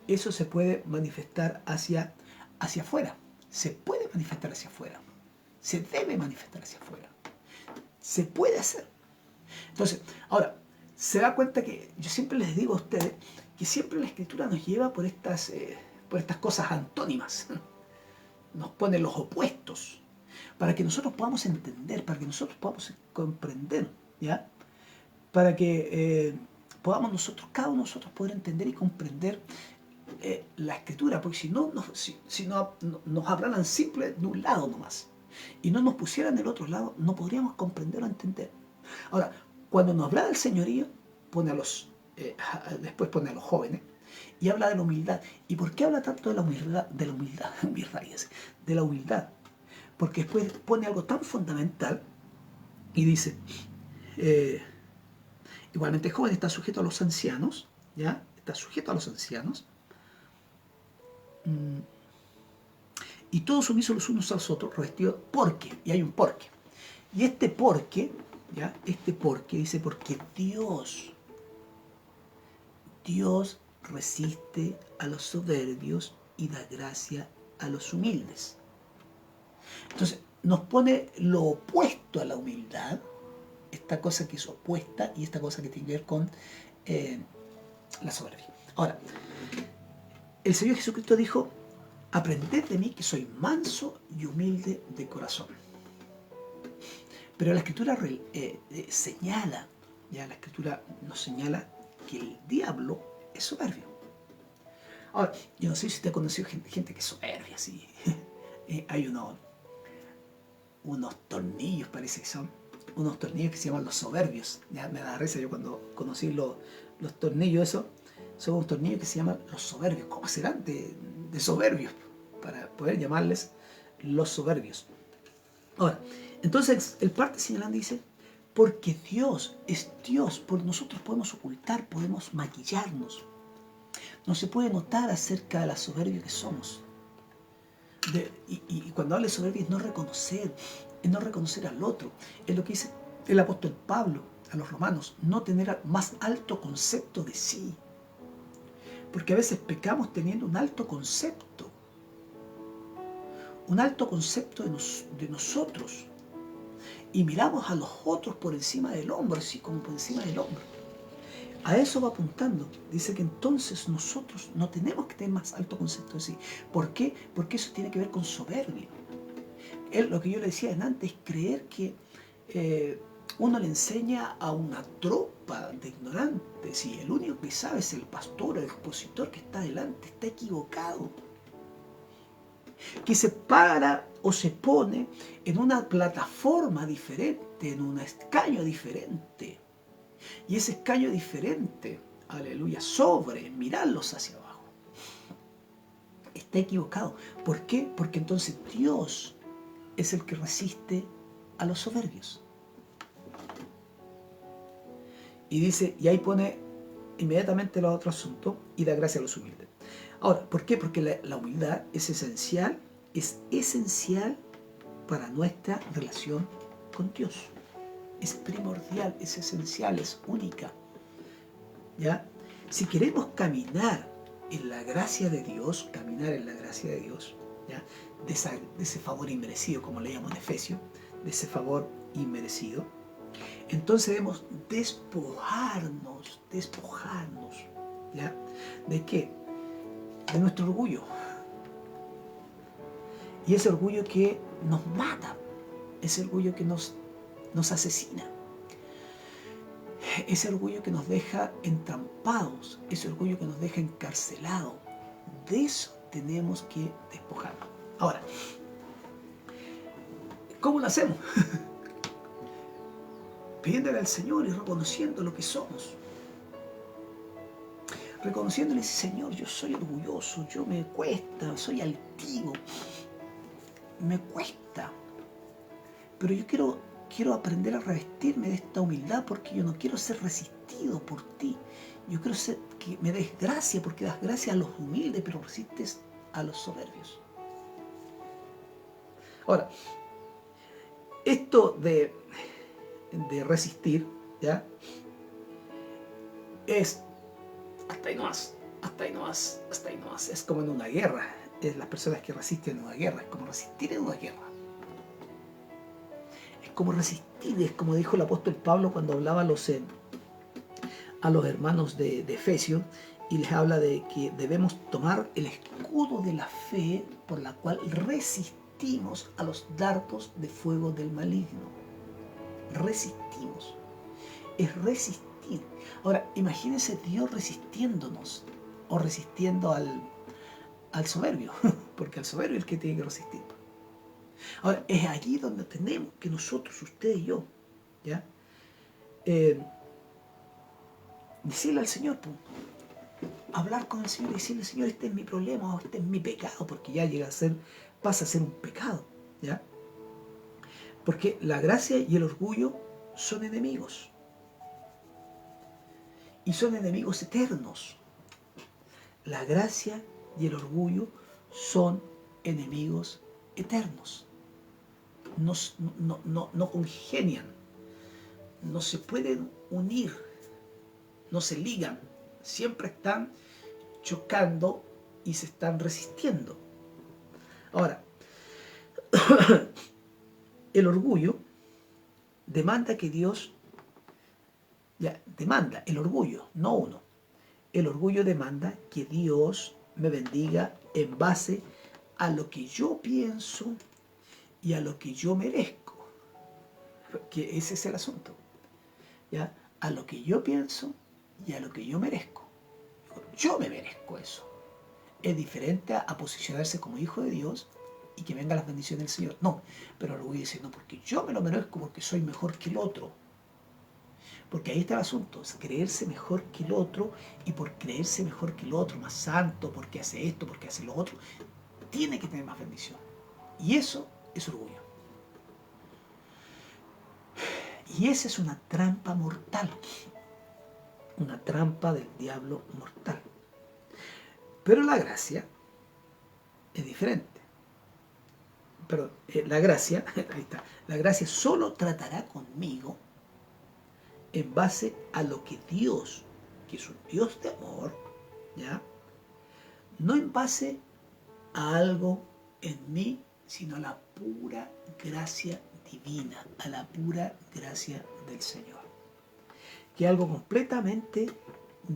eso se puede manifestar hacia afuera. Se puede manifestar hacia afuera. Se debe manifestar hacia afuera. Se puede hacer. Entonces, ahora, se da cuenta que yo siempre les digo a ustedes que siempre la Escritura nos lleva por estas cosas antónimas. Nos pone los opuestos para que nosotros podamos entender, para que nosotros podamos comprender, ¿ya? Para que podamos nosotros, cada uno de nosotros, poder entender y comprender la Escritura, porque si no, nos hablaran simple de un lado nomás y no nos pusieran del otro lado, no podríamos comprender o entender. Ahora, cuando nos habla del señorío, después pone a los jóvenes y habla de la humildad. ¿Y por qué habla tanto de la humildad? De la humildad. Porque después pone algo tan fundamental y dice, igualmente el joven está sujeto a los ancianos, ¿ya? Está sujeto a los ancianos. Y todos sumisos los unos a los otros, revestidos porque, y hay un porque. Y este porque, ¿ya? Este porque dice, porque Dios resiste a los soberbios y da gracia a los humildes. Entonces, nos pone lo opuesto a la humildad, esta cosa que es opuesta y esta cosa que tiene que ver con la soberbia. Ahora, el Señor Jesucristo dijo, aprended de mí que soy manso y humilde de corazón. Pero la Escritura señala, ya la Escritura nos señala que el diablo es soberbio. Ahora, yo no sé si usted ha conocido gente que es soberbia, así. Hay unos tornillos, parece que son, unos tornillos que se llaman los soberbios. Ya me da risa yo cuando conocí los tornillos, esos, son unos tornillos que se llaman los soberbios. ¿Cómo serán de soberbios? Para poder llamarles los soberbios. Ahora, entonces el parte señalando dice, porque Dios es Dios, por nosotros podemos ocultar, podemos maquillarnos. No se puede notar acerca de la soberbia que somos. Y cuando habla de soberbia es no reconocer al otro. Es lo que dice el apóstol Pablo a los romanos, no tener más alto concepto de sí. Porque a veces pecamos teniendo un alto concepto de nosotros. Y miramos a los otros por encima del hombro, así como por encima del hombro. A eso va apuntando. Dice que entonces nosotros no tenemos que tener más alto concepto de sí. ¿Por qué? Porque eso tiene que ver con soberbia. Lo que yo le decía antes es creer que uno le enseña a una tropa de ignorantes y el único que sabe es el pastor, el expositor que está delante, está equivocado. Que se para o se pone en una plataforma diferente, en un escaño diferente. Y ese escaño diferente, aleluya, sobre mirarlos hacia abajo. Está equivocado. ¿Por qué? Porque entonces Dios es el que resiste a los soberbios. Y dice, y ahí pone inmediatamente el otro asunto, y da gracia a los humildes. Ahora, ¿por qué? Porque la humildad es esencial para nuestra relación con Dios. Es primordial, es esencial, es única. ¿Ya? Si queremos caminar en la gracia de Dios, ¿ya? De ese favor inmerecido, como leíamos en Efesios, de ese favor inmerecido, entonces debemos despojarnos, ¿ya? ¿De qué? De nuestro orgullo. Y ese orgullo que nos mata, ese orgullo que nos asesina, ese orgullo que nos deja entrampados, ese orgullo que nos deja encarcelados. De eso tenemos que despojarnos. Ahora, ¿cómo lo hacemos? Pidiéndole al Señor y reconociendo lo que somos. Reconociéndole, Señor, yo soy orgulloso, yo me cuesta, soy altivo, me cuesta. Pero yo quiero aprender a revestirme de esta humildad porque yo no quiero ser resistido por ti. Yo quiero que me des gracia porque das gracia a los humildes, pero resistes a los soberbios. Ahora, esto de resistir, ¿ya? es hasta ahí nomás, hasta ahí nomás, hasta ahí nomás. Es como en una guerra. Es las personas que resisten en una guerra. Es como resistir en una guerra. Es como resistir. Es como dijo el apóstol Pablo cuando hablaba a los hermanos de Efesios, y les habla de que debemos tomar el escudo de la fe por la cual resistimos a los dardos de fuego del maligno. Resistimos. Es resistir. Ahora, imagínense Dios resistiéndonos o resistiendo al soberbio, porque al soberbio es el que tiene que resistir. Ahora, es allí donde tenemos que nosotros, usted y yo, ¿ya? Decirle al Señor, pues, hablar con el Señor y decirle, Señor, este es mi problema, o este es mi pecado, porque ya pasa a ser un pecado, ¿ya? Porque la gracia y el orgullo son enemigos. Y son enemigos eternos. La gracia y el orgullo son enemigos eternos. No congenian, no se pueden unir, no se ligan, siempre están chocando y se están resistiendo. Ahora, el orgullo demanda que Dios, demanda el orgullo, no uno. El orgullo demanda que Dios me bendiga en base a lo que yo pienso y a lo que yo merezco. Que ese es el asunto. ¿Ya? A lo que yo pienso y a lo que yo merezco. Yo me merezco eso. Es diferente a posicionarse como hijo de Dios y que vengan las bendiciones del Señor. No, pero el orgullo dice, no, porque yo me lo merezco porque soy mejor que el otro. Porque ahí está el asunto, es creerse mejor que el otro, y por creerse mejor que el otro, más santo, porque hace esto, porque hace lo otro, tiene que tener más bendición. Y eso es orgullo. Y esa es una trampa mortal, una trampa del diablo mortal. Pero la gracia es diferente. Perdón, la gracia, ahí está, la gracia solo tratará conmigo en base a lo que Dios, que es un Dios de amor, ¿ya? No en base a algo en mí, sino a la pura gracia divina, a la pura gracia del Señor. Que es algo completamente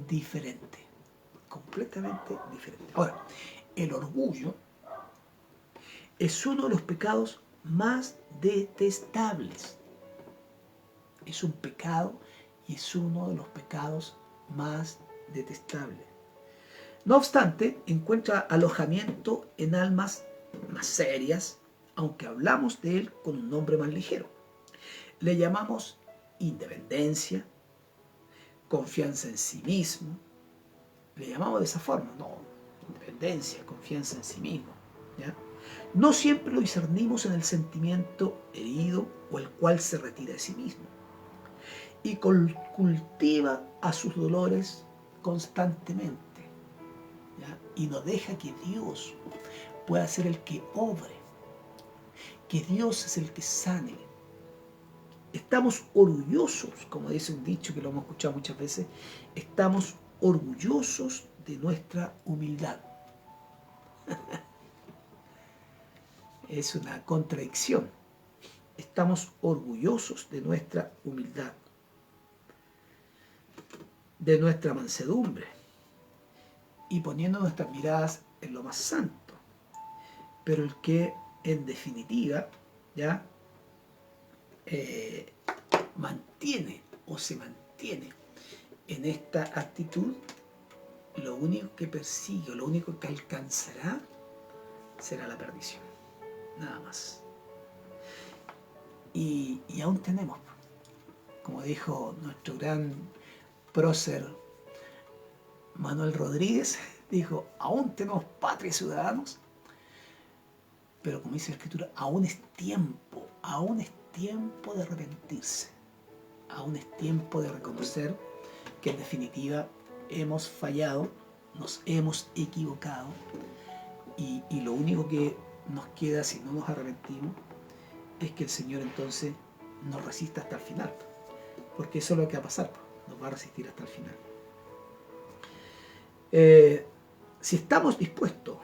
diferente. Completamente diferente. Ahora, el orgullo es uno de los pecados más detestables. Es un pecado y es uno de los pecados más detestables. No obstante, encuentra alojamiento en almas más serias, aunque hablamos de él con un nombre más ligero. Le llamamos independencia, confianza en sí mismo. Le llamamos de esa forma, no, independencia, confianza en sí mismo, ¿ya? No siempre lo discernimos en el sentimiento herido o el cual se retira de sí mismo y cultiva a sus dolores constantemente, ¿ya? Y no deja que Dios pueda ser el que obre, que Dios es el que sane. Estamos orgullosos, como dice un dicho que lo hemos escuchado muchas veces, estamos orgullosos de nuestra humildad. Es una contradicción. Estamos orgullosos de nuestra humildad, de nuestra mansedumbre, y poniendo nuestras miradas en lo más santo. Pero el que en definitiva ya mantiene o se mantiene en esta actitud, lo único que persigue, lo único que alcanzará será la perdición, nada más. Y aún tenemos, como dijo nuestro gran prócer Manuel Rodríguez, dijo, aún tenemos patria y ciudadanos, pero como dice la Escritura, aún es tiempo de arrepentirse, aún es tiempo de reconocer que en definitiva hemos fallado, nos hemos equivocado, y lo único que nos queda si no nos arrepentimos es que el Señor entonces nos resista hasta el final, porque eso es lo que va a pasar, nos va a resistir hasta el final. Si estamos dispuestos,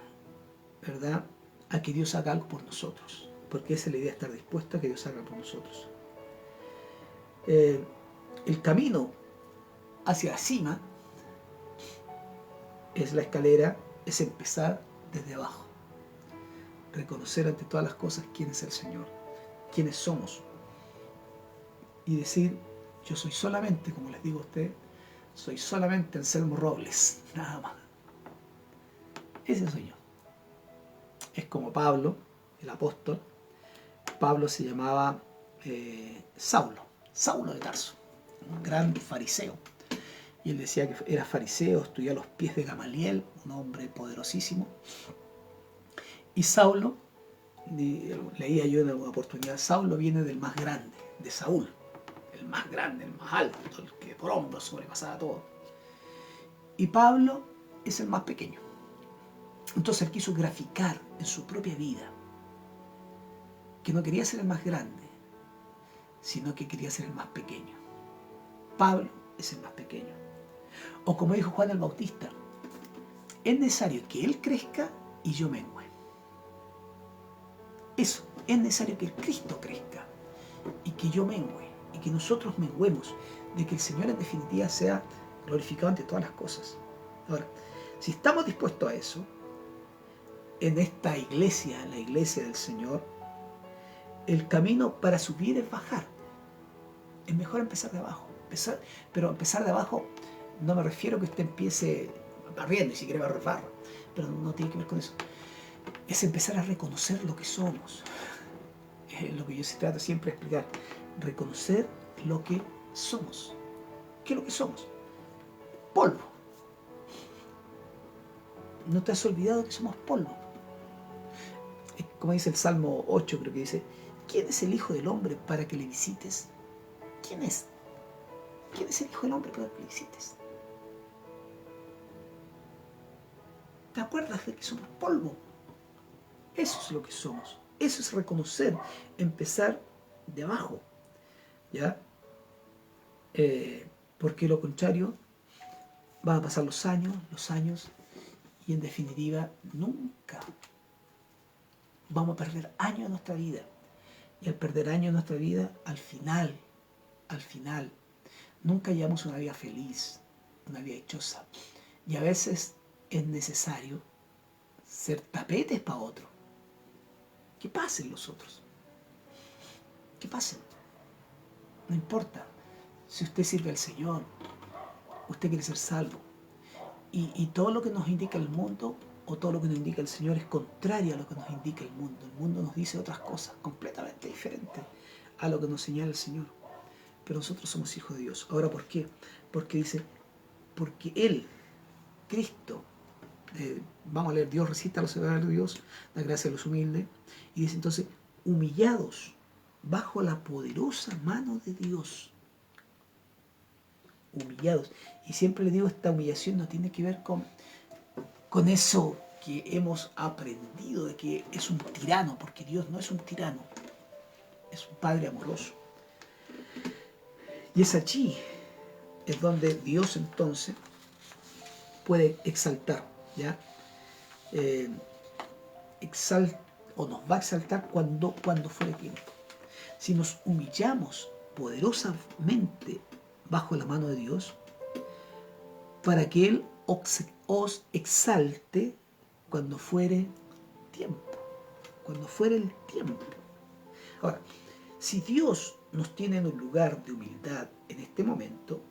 ¿verdad?, a que Dios haga algo por nosotros, porque esa es la idea, estar dispuesto a que Dios haga por nosotros. El camino hacia la cima es la escalera, es empezar desde abajo. Reconocer ante todas las cosas quién es el Señor, quiénes somos. Y decir, yo soy solamente, como les digo a ustedes, soy solamente Anselmo Robles, nada más. Ese soy yo. Es como Pablo, el apóstol. Pablo se llamaba Saulo de Tarso, un gran fariseo. Y él decía que era fariseo, estudió a los pies de Gamaliel, un hombre poderosísimo. Y Saulo, leía yo en alguna oportunidad, Saulo viene del más grande, de Saúl, el más grande, el más alto, el que por hombros sobrepasaba todo. Y Pablo es el más pequeño. Entonces él quiso graficar en su propia vida que no quería ser el más grande, sino que quería ser el más pequeño. Pablo es el más pequeño. O como dijo Juan el Bautista, es necesario que él crezca y yo mengue. Eso, es necesario que el Cristo crezca y que yo mengue, y que nosotros menguemos, de que el Señor en definitiva sea glorificado ante todas las cosas. Ahora, si estamos dispuestos a eso, en esta iglesia, la iglesia del Señor, el camino para subir es bajar. Es mejor empezar de abajo. Pero empezar de abajo, no me refiero a que usted empiece barriendo, y si quiere barra, pero no tiene que ver con eso. Es empezar a reconocer lo que somos. Es lo que yo se trata siempre de explicar. Reconocer lo que somos. ¿Qué es lo que somos? Polvo. ¿No te has olvidado que somos polvo? Como dice el Salmo 8, creo que dice, ¿quién es el Hijo del Hombre para que le visites? ¿Quién es? ¿Quién es el Hijo del Hombre para que le visites? ¿Te acuerdas de que somos polvo? Eso es lo que somos. Eso es reconocer, empezar de abajo. ¿Ya? Porque lo contrario, van a pasar los años, y en definitiva nunca vamos a perder años de nuestra vida. Y al perder años de nuestra vida, al final, nunca llevamos una vida feliz, una vida dichosa. Y a veces es necesario ser tapetes para otros. Que pasen los otros. Que pasen. No importa. Si usted sirve al Señor, usted quiere ser salvo. Y todo lo que nos indica el mundo, o todo lo que nos indica el Señor, es contrario a lo que nos indica el mundo. El mundo nos dice otras cosas completamente diferentes a lo que nos señala el Señor. Pero nosotros somos hijos de Dios. Ahora, ¿por qué? Porque dice, porque Él, Cristo, vamos a leer, Dios resiste a los severos de Dios, da gracia a los humildes. Y dice entonces, humillados bajo la poderosa mano de Dios. Humillados. Y siempre le digo, esta humillación no tiene que ver con eso que hemos aprendido de que es un tirano, porque Dios no es un tirano, es un Padre amoroso. Y es allí, es donde Dios entonces puede exaltar, ¿ya? O nos va a exaltar cuando fuere tiempo. Si nos humillamos poderosamente bajo la mano de Dios, para que Él os exalte cuando fuere tiempo. Cuando fuere el tiempo. Ahora, si Dios nos tiene en un lugar de humildad en este momento,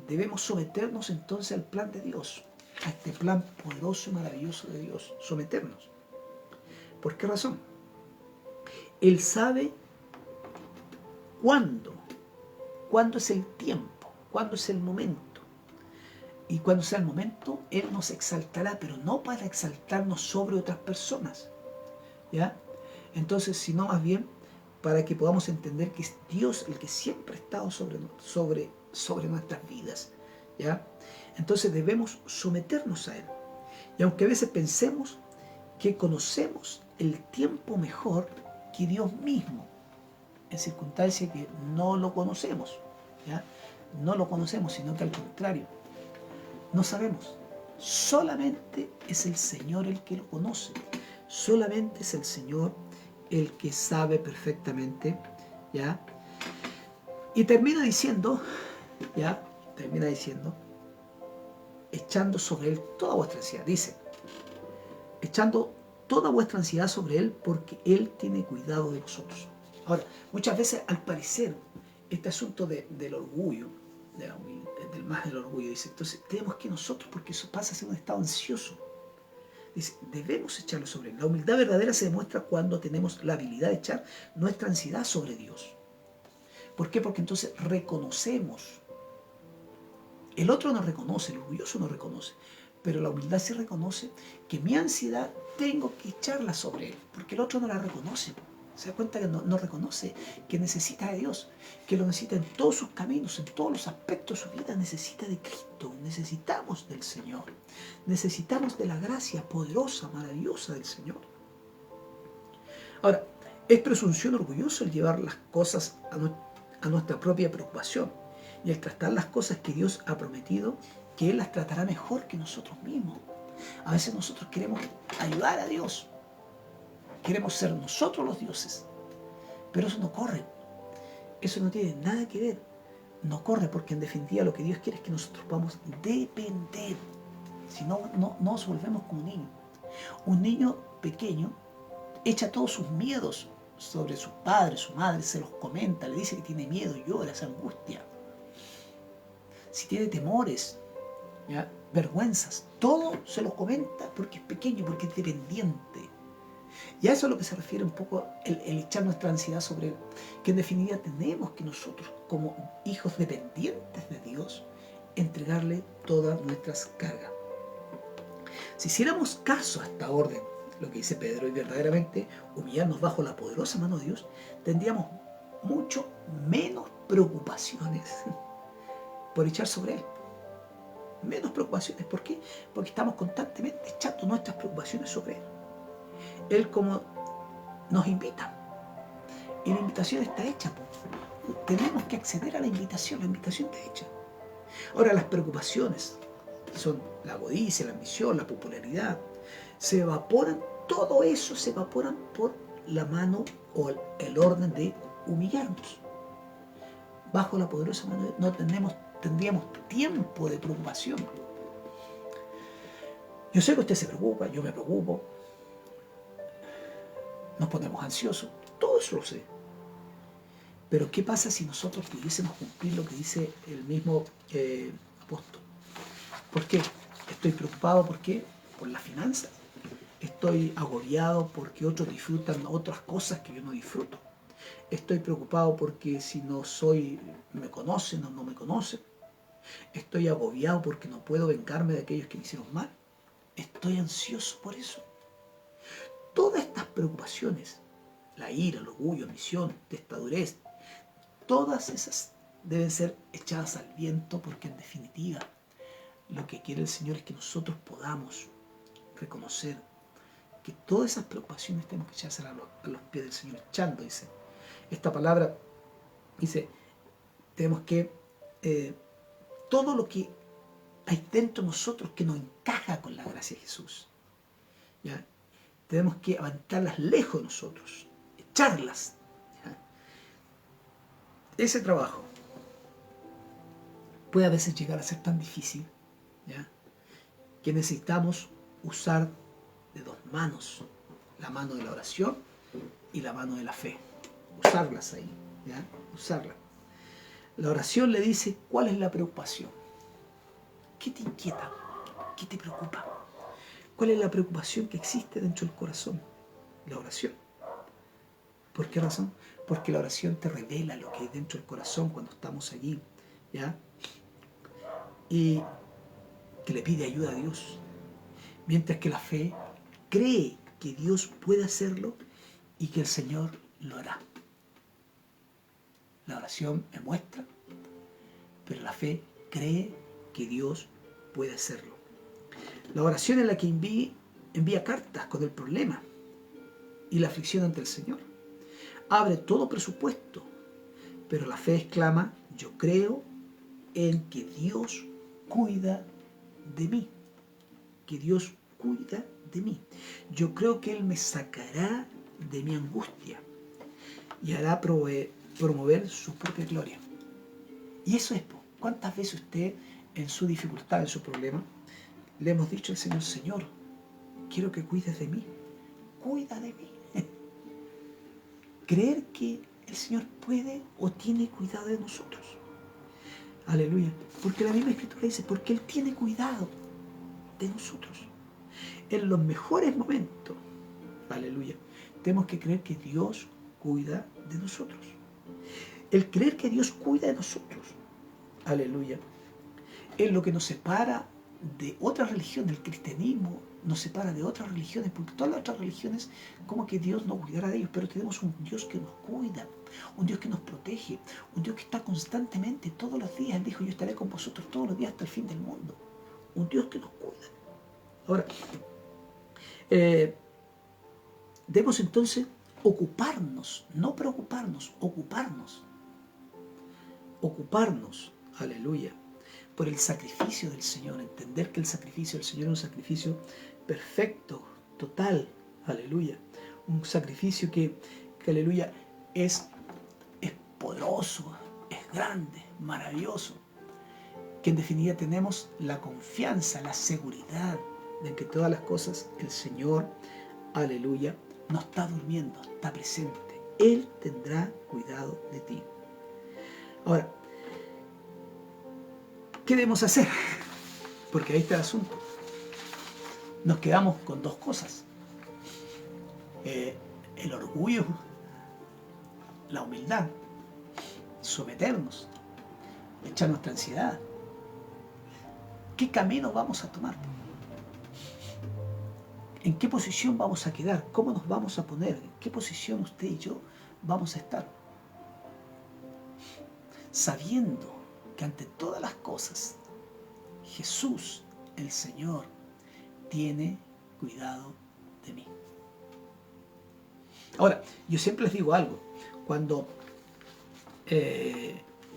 debemos someternos entonces al plan de Dios, a este plan poderoso y maravilloso de Dios. Someternos. ¿Por qué razón? Él sabe cuándo es el tiempo, cuándo es el momento. Y cuando sea el momento, Él nos exaltará, pero no para exaltarnos sobre otras personas, ¿ya? Entonces, sino más bien para que podamos entender que es Dios el que siempre ha estado sobre nuestras vidas, ¿ya? Entonces debemos someternos a Él. Y aunque a veces pensemos que conocemos el tiempo mejor que Dios mismo, en circunstancias que no lo conocemos, ¿ya? No lo conocemos, sino que al contrario, no sabemos. solamente es el Señor el que lo conoce. Solamente es el Señor el que sabe perfectamente, ¿ya? Y termina diciendo, ¿ya? Termina diciendo, echando sobre Él toda vuestra ansiedad. Dice, echando toda vuestra ansiedad sobre Él porque Él tiene cuidado de vosotros. Ahora, muchas veces, al parecer, este asunto del orgullo, del más del orgullo, dice, entonces tenemos que nosotros, porque eso pasa a ser un estado ansioso, dice, debemos echarlo sobre Él. La humildad verdadera se demuestra cuando tenemos la habilidad de echar nuestra ansiedad sobre Dios. ¿Por qué? Porque entonces reconocemos. El otro no reconoce, el orgulloso no reconoce, pero la humildad sí reconoce que mi ansiedad tengo que echarla sobre Él, porque el otro no la reconoce. Se da cuenta que no reconoce que necesita de Dios, que lo necesita en todos sus caminos, en todos los aspectos de su vida. Necesita de Cristo, necesitamos del Señor, necesitamos de la gracia poderosa, maravillosa del Señor. Ahora, es presunción orgulloso el llevar las cosas a nuestra propia preocupación y el tratar las cosas que Dios ha prometido, que Él las tratará mejor que nosotros mismos. A veces nosotros queremos ayudar a Dios, queremos ser nosotros los dioses, pero eso no corre, eso no tiene nada que ver, no corre, porque en definitiva lo que Dios quiere es que nosotros podamos depender. Si no, nos volvemos como niños. Un niño pequeño echa todos sus miedos sobre su padre, su madre, se los comenta, le dice que tiene miedo, llora, se angustia. Si tiene temores, ¿ya? Vergüenzas, todo se los comenta porque es pequeño, porque es dependiente. Y a eso es a lo que se refiere un poco el echar nuestra ansiedad sobre Él, que en definitiva tenemos que nosotros, como hijos dependientes de Dios, entregarle todas nuestras cargas. Si hiciéramos caso a esta orden, lo que dice Pedro, y verdaderamente humillarnos bajo la poderosa mano de Dios, tendríamos mucho menos preocupaciones por echar sobre Él. Menos preocupaciones. ¿Por qué? Porque estamos constantemente echando nuestras preocupaciones sobre Él. Él como nos invita. Y la invitación está hecha. Tenemos que acceder a la invitación está hecha. Ahora, las preocupaciones, que son la codicia, la ambición, la popularidad, se evaporan, todo eso se evaporan por la mano o el orden de humillarnos. Bajo la poderosa mano no tendríamos tiempo de preocupación. Yo sé que usted se preocupa, yo me preocupo, nos ponemos ansiosos, todo eso lo sé. Pero ¿qué pasa si nosotros pudiésemos cumplir lo que dice el mismo apóstol? ¿Por qué? Estoy preocupado, ¿por qué? Por las finanzas. Estoy agobiado porque otros disfrutan otras cosas que yo no disfruto. Estoy preocupado porque si no me conocen o no me conocen. Estoy agobiado porque no puedo vengarme de aquellos que me hicieron mal. Estoy ansioso por eso. Todas estas preocupaciones, la ira, el orgullo, ambición, testadurez, todas esas deben ser echadas al viento, porque en definitiva lo que quiere el Señor es que nosotros podamos reconocer que todas esas preocupaciones tenemos que echarse a los pies del Señor. Echando, dice. Esta palabra dice, tenemos que, todo lo que hay dentro de nosotros que nos encaja con la gracia de Jesús, ¿ya? Tenemos que aventarlas lejos de nosotros, echarlas. ¿Ya? Ese trabajo puede a veces llegar a ser tan difícil, ¿ya? Que necesitamos usar de dos manos, la mano de la oración y la mano de la fe. Usarlas ahí, ¿ya? Usarlas. La oración le dice cuál es la preocupación. ¿Qué te inquieta? ¿Qué te preocupa? ¿Cuál es la preocupación que existe dentro del corazón? La oración. ¿Por qué razón? Porque la oración te revela lo que hay dentro del corazón cuando estamos allí, ¿ya? Y que le pide ayuda a Dios. Mientras que la fe cree que Dios puede hacerlo y que el Señor lo hará. La oración me muestra, pero la fe cree que Dios puede hacerlo. La oración es la que envía cartas con el problema y la aflicción ante el Señor. Abre todo presupuesto, pero la fe exclama, yo creo en que Dios cuida de mí. que Dios cuida de mí. Yo creo que Él me sacará de mi angustia y hará promover su propia gloria. Y eso es, ¿cuántas veces usted en su dificultad, en su problema, le hemos dicho al Señor, Señor, quiero que cuides de mí, cuida de mí? Creer que el Señor puede o tiene cuidado de nosotros. Aleluya. Porque la misma Escritura dice, porque Él tiene cuidado de nosotros. En los mejores momentos, aleluya, tenemos que creer que Dios cuida de nosotros. El creer que Dios cuida de nosotros, aleluya, es lo que nos separa de otras religiones. El cristianismo nos separa de otras religiones, porque todas las otras religiones, como que Dios no cuidara de ellos, pero tenemos un Dios que nos cuida, un Dios que nos protege, un Dios que está constantemente, todos los días. Él dijo, yo estaré con vosotros todos los días hasta el fin del mundo. Un Dios que nos cuida. Ahora, debemos entonces ocuparnos, no preocuparnos, ocuparnos, aleluya, por el sacrificio del Señor, entender que el sacrificio del Señor es un sacrificio perfecto, total, aleluya, un sacrificio que aleluya, es poderoso, es grande, maravilloso, que en definitiva tenemos la confianza, la seguridad de que todas las cosas el Señor, aleluya, no está durmiendo, está presente. Él tendrá cuidado de ti. Ahora, ¿qué debemos hacer? Porque ahí está el asunto. Nos quedamos con dos cosas. El orgullo, la humildad, someternos, echar nuestra ansiedad. ¿Qué camino vamos a tomar? ¿En qué posición vamos a quedar? ¿Cómo nos vamos a poner? ¿En qué posición usted y yo vamos a estar? Sabiendo que ante todas las cosas, Jesús, el Señor, tiene cuidado de mí. Ahora, yo siempre les digo algo. Cuando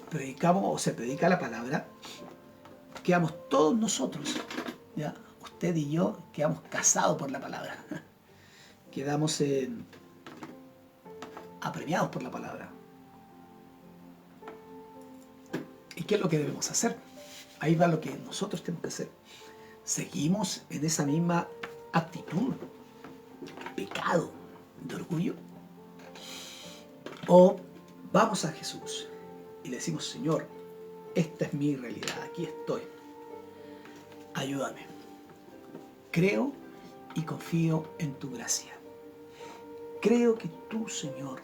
predicamos o se predica la palabra, quedamos todos nosotros, ¿ya? Usted y yo quedamos casados por la palabra. Quedamos apremiados por la palabra. ¿Y qué es lo que debemos hacer? Ahí va lo que nosotros tenemos que hacer. ¿Seguimos en esa misma actitud, pecado, de orgullo? ¿O vamos a Jesús y le decimos, Señor, esta es mi realidad, aquí estoy, ayúdame? Creo y confío en tu gracia. Creo que tú, Señor,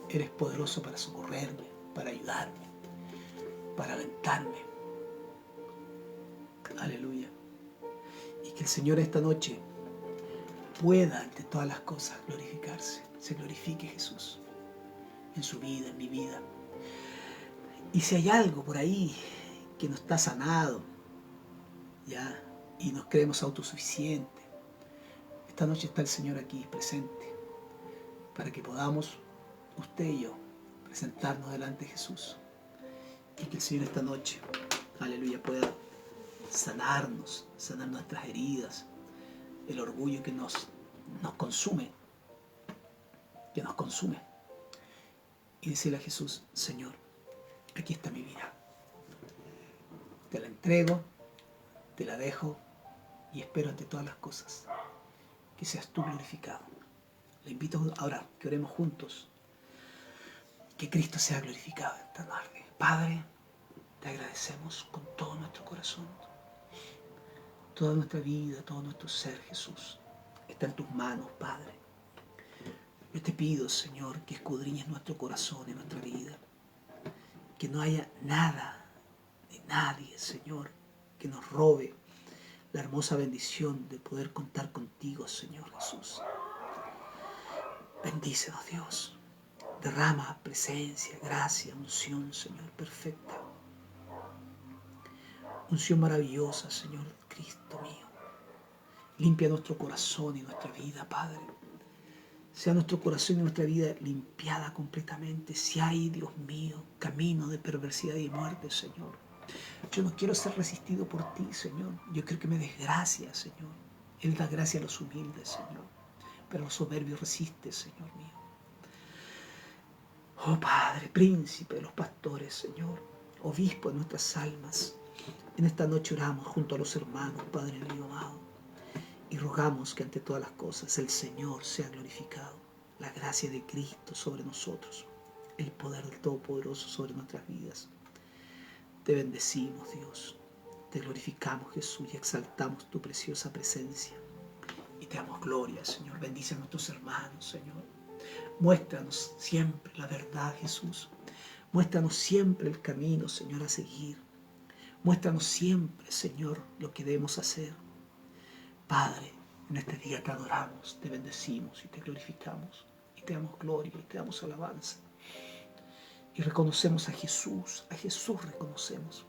eres poderoso para socorrerme, para ayudarme, para alentarme. Aleluya. Y que el Señor esta noche pueda, ante todas las cosas, glorificarse. Se glorifique Jesús en su vida, en mi vida. Y si hay algo por ahí que no está sanado, ya, y nos creemos autosuficientes, esta noche está el Señor aquí presente para que podamos, usted y yo, presentarnos delante de Jesús y que el Señor esta noche, aleluya, pueda sanarnos, sanar nuestras heridas, el orgullo que nos consume, y decirle a Jesús, Señor, aquí está mi vida, te la entrego, te la dejo y espero ante todas las cosas que seas tú glorificado. Le invito a orar, que oremos juntos, que Cristo sea glorificado en esta tarde. Padre, te agradecemos con todo nuestro corazón, toda nuestra vida, todo nuestro ser, Jesús. Está en tus manos, Padre. Yo te pido, Señor, que escudriñes nuestro corazón y nuestra vida. Que no haya nada ni nadie, Señor, que nos robe la hermosa bendición de poder contar contigo, Señor Jesús. Bendícenos, Dios. Derrama presencia, gracia, unción, Señor, perfecta. Unción maravillosa, Señor Cristo mío. Limpia nuestro corazón y nuestra vida, Padre. Sea nuestro corazón y nuestra vida limpiada completamente. Si hay, Dios mío, camino de perversidad y muerte, Señor, Yo no quiero ser resistido por ti, Señor. Yo quiero que me des gracia, Señor. Él da gracia a los humildes, Señor. Pero a los soberbios resiste, Señor mío. Oh Padre, príncipe de los pastores, Señor. Obispo de nuestras almas. En esta noche oramos junto a los hermanos, Padre mío amado. Y rogamos que ante todas las cosas el Señor sea glorificado. La gracia de Cristo sobre nosotros. El poder del Todopoderoso sobre nuestras vidas. Te bendecimos, Dios. Te glorificamos, Jesús, y exaltamos tu preciosa presencia. Y te damos gloria, Señor. Bendice a nuestros hermanos, Señor. Muéstranos siempre la verdad, Jesús. Muéstranos siempre el camino, Señor, a seguir. Muéstranos siempre, Señor, lo que debemos hacer. Padre, en este día te adoramos, te bendecimos y te glorificamos. Y te damos gloria y te damos alabanza. Y reconocemos a Jesús reconocemos,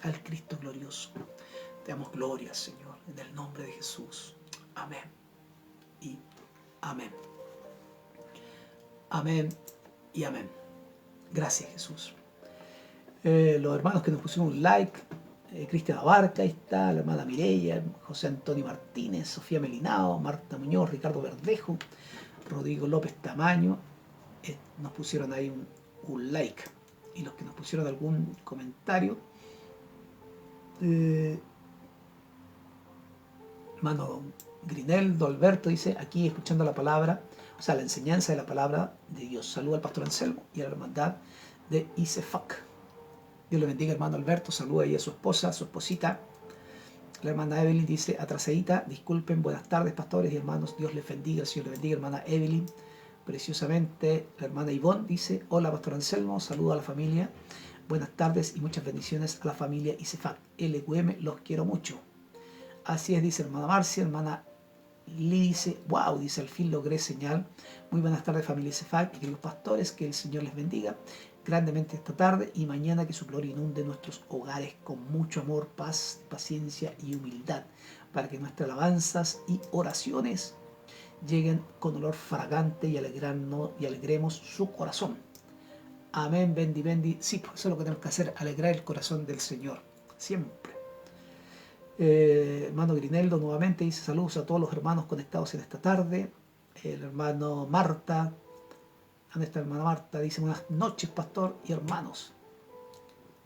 al Cristo glorioso. Te damos gloria, Señor, en el nombre de Jesús. Amén y amén. Amén y amén. Gracias, Jesús. Los hermanos que nos pusieron un like, Cristian Abarca, ahí está, la hermana Mireya, José Antonio Martínez, Sofía Melinao, Marta Muñoz, Ricardo Verdejo, Rodrigo López Tamaño, nos pusieron ahí un like. Y los que nos pusieron algún comentario, hermano Grineldo Alberto dice, aquí escuchando la palabra, o sea, la enseñanza de la palabra de Dios. Saluda al pastor Anselmo y a la hermandad de ICEFAC. Dios le bendiga, hermano Alberto. Saluda ahí a su esposa, a su esposita. La hermana Evelyn dice, atrasadita, disculpen, buenas tardes, pastores y hermanos. Dios les bendiga, el Señor les bendiga, hermana Evelyn. Preciosamente, la hermana Ivonne dice, hola, pastor Anselmo, saludo a la familia. Buenas tardes y muchas bendiciones a la familia ICEFAC. LQM, los quiero mucho. Así es, dice hermana Marcia, hermana Lee dice, wow, dice, al fin logré señal. Muy buenas tardes, familia ICEFAC y queridos pastores, que el Señor les bendiga grandemente esta tarde y mañana, que su gloria inunde nuestros hogares con mucho amor, paz, paciencia y humildad, para que nuestras alabanzas y oraciones lleguen con olor fragante y alegremos su corazón. Amén, bendi, bendi. Sí, pues eso es lo que tenemos que hacer, alegrar el corazón del Señor, siempre. Hermano Grineldo nuevamente dice, saludos a todos los hermanos conectados en esta tarde. El hermano Marta, ¿dónde está la hermana Marta? Dice, buenas noches, pastor y hermanos.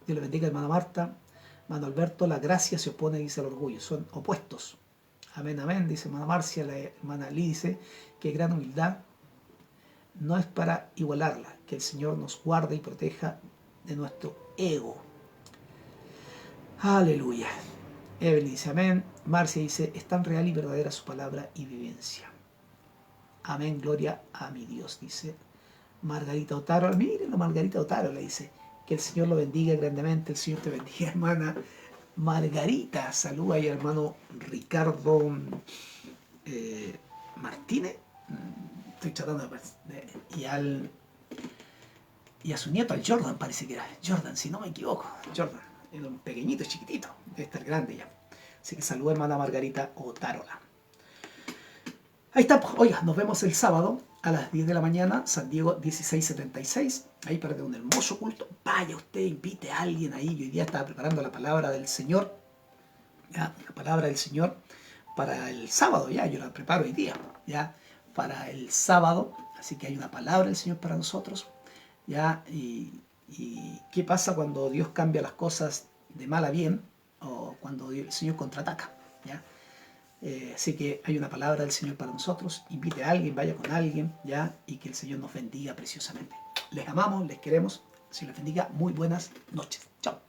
Dios le bendiga, hermana Marta. Hermano Alberto, la gracia se opone, dice, al orgullo, son opuestos. Amén, amén, dice hermana Marcia. La hermana Lee dice que gran humildad no es para igualarla, que el Señor nos guarde y proteja de nuestro ego. Aleluya. Evelyn dice amén. Marcia dice, es tan real y verdadera su palabra y vivencia. Amén, gloria a mi Dios, dice Margarita Otaro. Mírenlo, Margarita Otaro le dice, que el Señor lo bendiga grandemente, el Señor te bendiga, hermana Margarita. Saluda ahí al hermano Ricardo Martínez. Estoy tratando de... Y a su nieto, al Jordan, parece que era. Jordan, si no me equivoco. Jordan, era un pequeñito, chiquitito. Debe estar grande ya. Así que saluda, hermana Margarita Otárola. Ahí está. Oiga, nos vemos el sábado a las 10 de la mañana, San Diego 1676. Ahí para un hermoso culto. Vaya usted, invite a alguien ahí. Yo hoy día estaba preparando la palabra del Señor. ¿Ya? La palabra del Señor para el sábado. Ya, yo la preparo hoy día. Ya, para el sábado. Así que hay una palabra del Señor para nosotros. ¿Ya? Y qué pasa cuando Dios cambia las cosas de mal a bien, o cuando el Señor contraataca, ¿ya? Así que hay una palabra del Señor para nosotros. Invite a alguien, vaya con alguien, ¿ya? Y que el Señor nos bendiga preciosamente. Les amamos, les queremos. Si les bendiga, muy buenas noches. Chao.